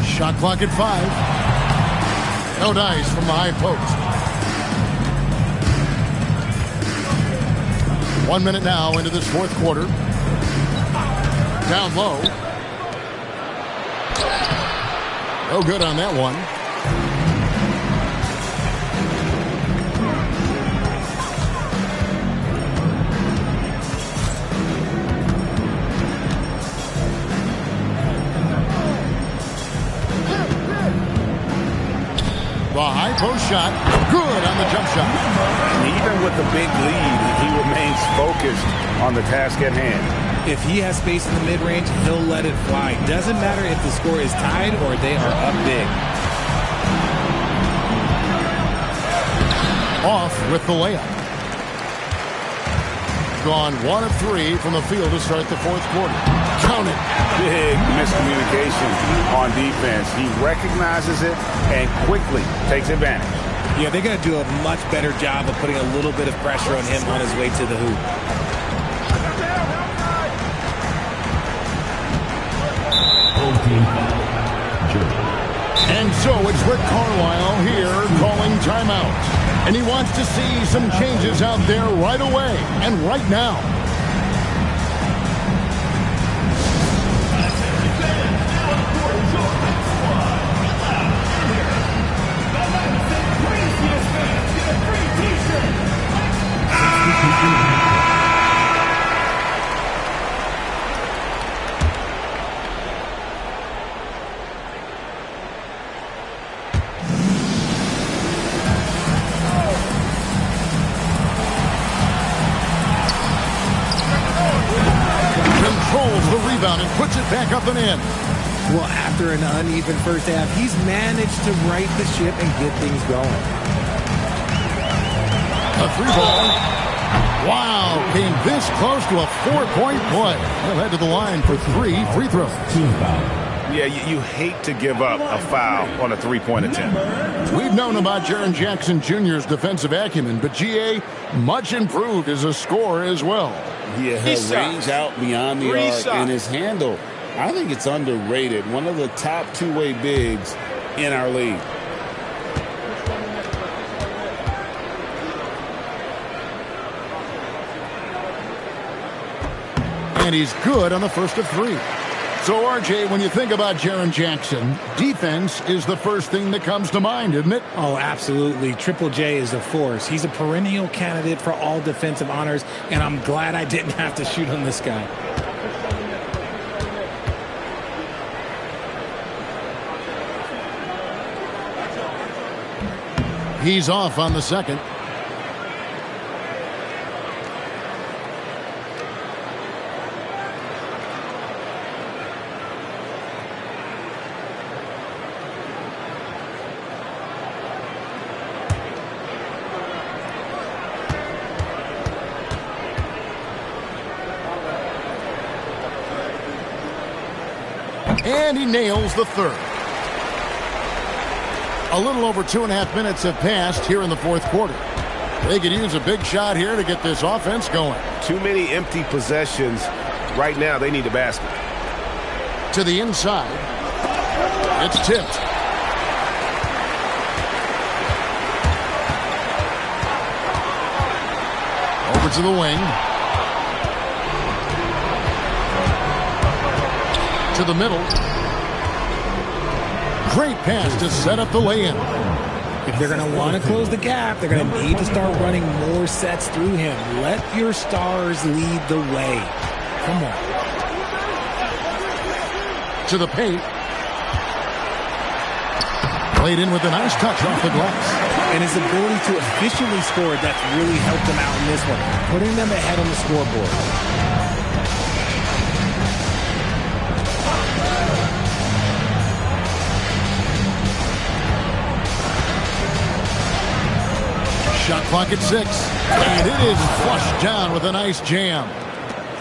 Shot clock at 5. No dice from the high post. 1 minute now into this 4th quarter. Down low. No good on that one. The high post shot, good on the jump shot. And even with the big lead, he remains focused on the task at hand. If he has space in the mid-range, he'll let it fly. Doesn't matter if the score is tied or they are up big. Off with the layup. Gone 1 of 3 from the field to start the 4th quarter. Count it. Big miscommunication on defense. He recognizes it and quickly takes advantage. Yeah, they're going to do a much better job of putting a little bit of pressure on him on his way to the hoop. And so it's Rick Carlisle here calling timeout. And he wants to see some changes out there right away and right now. And puts it back up and in. Well, after an uneven first half, he's managed to right the ship and get things going. A 3 ball. Wow, came this close to a 4-point play. He'll head to the line for 3 free throws. Team foul. Yeah, you hate to give up a foul on a three-point attempt. We've known about Jaren Jackson Jr.'s defensive acumen, but GA much improved as a scorer as well. Yeah, her range out beyond the arc and his handle. I think it's underrated. One of the top two-way bigs in our league. And he's good on the first of 3. So, RJ, when you think about Jaren Jackson, defense is the first thing that comes to mind, isn't it? Oh, absolutely. Triple J is a force. He's a perennial candidate for all defensive honors, and I'm glad I didn't have to shoot on this guy. He's off on the second. And he nails the third. A little over 2.5 minutes have passed here in the fourth quarter. They could use a big shot here to get this offense going. Too many empty possessions. Right now, they need a basket. To the inside. It's tipped. Over to the wing. To the middle. Great pass to set up the lay-in. If they're going to want to close the gap, they're going to need to start running more sets through him. Let your stars lead the way. Come on. To the paint. Played in with a nice touch off the glass. And his ability to efficiently score, that's really helped him out in this one, putting them ahead on the scoreboard. Shot clock at 6. And it is flushed down with a nice jam.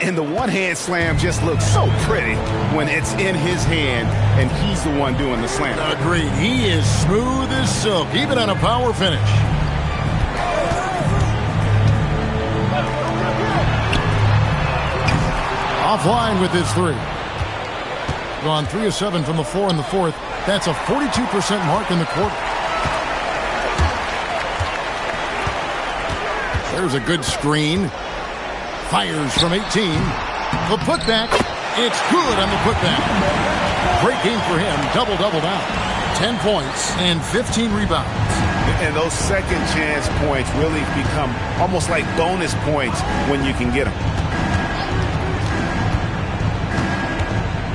And the one-hand slam just looks so pretty when it's in his hand and he's the one doing the slam. Agreed. He is smooth as silk, even on a power finish. Offline with his 3. Gone 3 of 7 from the floor in the fourth. That's a 42% mark in the quarter. There's a good screen. Fires from 18. The putback. It's good on the putback. Great game for him. Double-double now. 10 points and 15 rebounds. And those second chance points really become almost like bonus points when you can get them.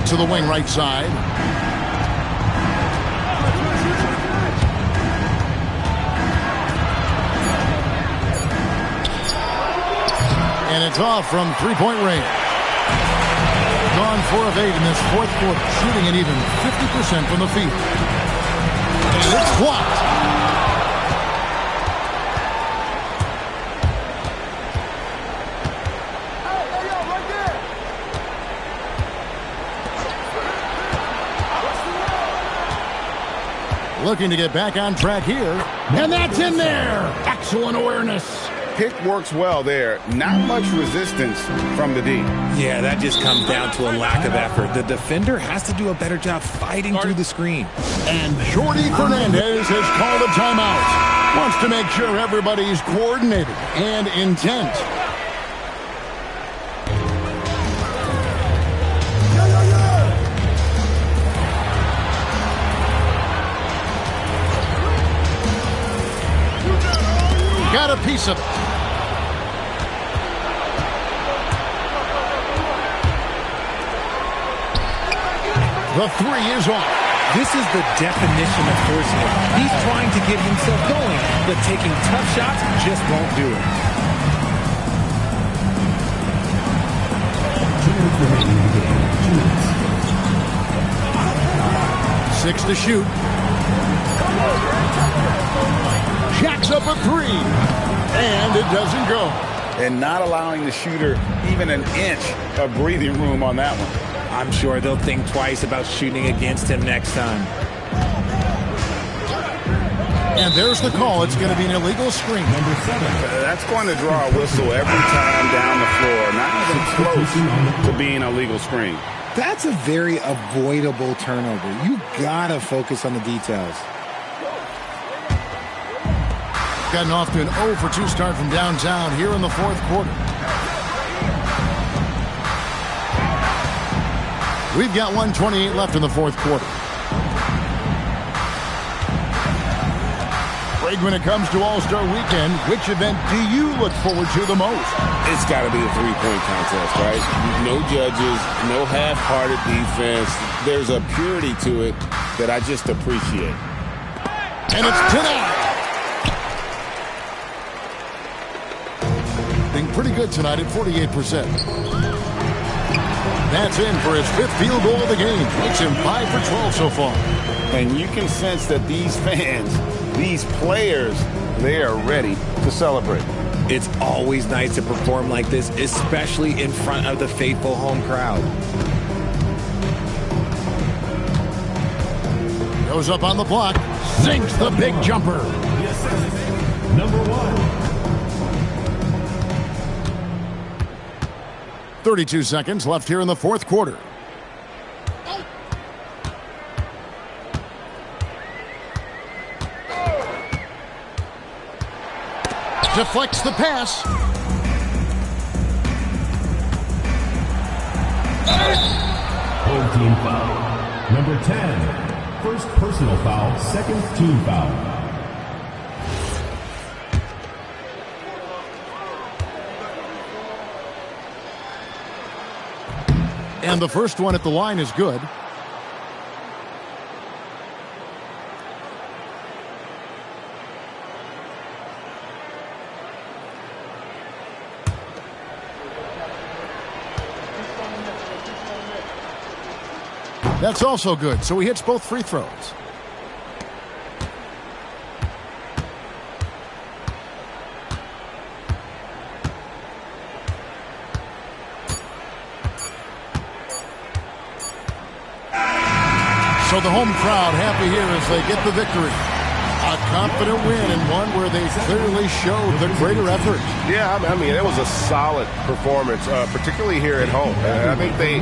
To the wing right side. And it's off from three-point range. Gone 4 of 8 in this fourth quarter, shooting an even 50% from the field. And it's blocked. Looking to get back on track here. And that's in there. Excellent awareness. Pick works well there. Not much resistance from the D. Yeah, that just comes down to a lack of effort. The defender has to do a better job fighting through the screen. And Jordi Fernandez has called a timeout. Wants to make sure everybody's coordinated and intent. Got a piece of it. The 3 is off. This is the definition of forcing it. He's trying to get himself going, but taking tough shots just won't do it. 6 to shoot. Jacks up a 3. And it doesn't go. and not allowing the shooter even an inch of breathing room on that one. I'm sure they'll think twice about shooting against him next time. And there's the call. It's going to be an illegal screen. Number 7. That's going to draw a whistle every time down the floor. Not even close to being a legal screen. That's a very avoidable turnover. You got to focus on the details. Gotten off to an 0 for 2 start from downtown here in the fourth quarter. We've got 1:28 left in the fourth quarter. Greg, when it comes to All-Star Weekend, which event do you look forward to the most? It's got to be a three-point contest, right? No judges, no half-hearted defense. There's a purity to it that I just appreciate. And it's tonight. Being pretty good tonight at 48%. That's in for his 5th field goal of the game. Makes him 5 for 12 so far. And you can sense that these fans, these players, they are ready to celebrate. It's always nice to perform like this, especially in front of the faithful home crowd. Goes up on the block, sinks the big jumper. Number 1. 32 seconds left here in the fourth quarter. Deflects the pass. Home team foul. Number 10. First personal foul, second team foul. And the first one at the line is good. That's also good, so he hits both free throws. So the home crowd happy here as they get the victory. A confident win and one where they clearly showed the greater effort. Yeah, I mean, it was a solid performance, particularly here at home. I think they...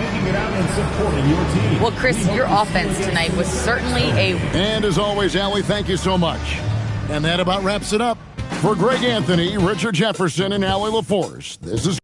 Well, Chris, your offense tonight was certainly a... And as always, Allie, thank you so much. And that about wraps it up. For Greg Anthony, Richard Jefferson, and Allie LaForce, this is...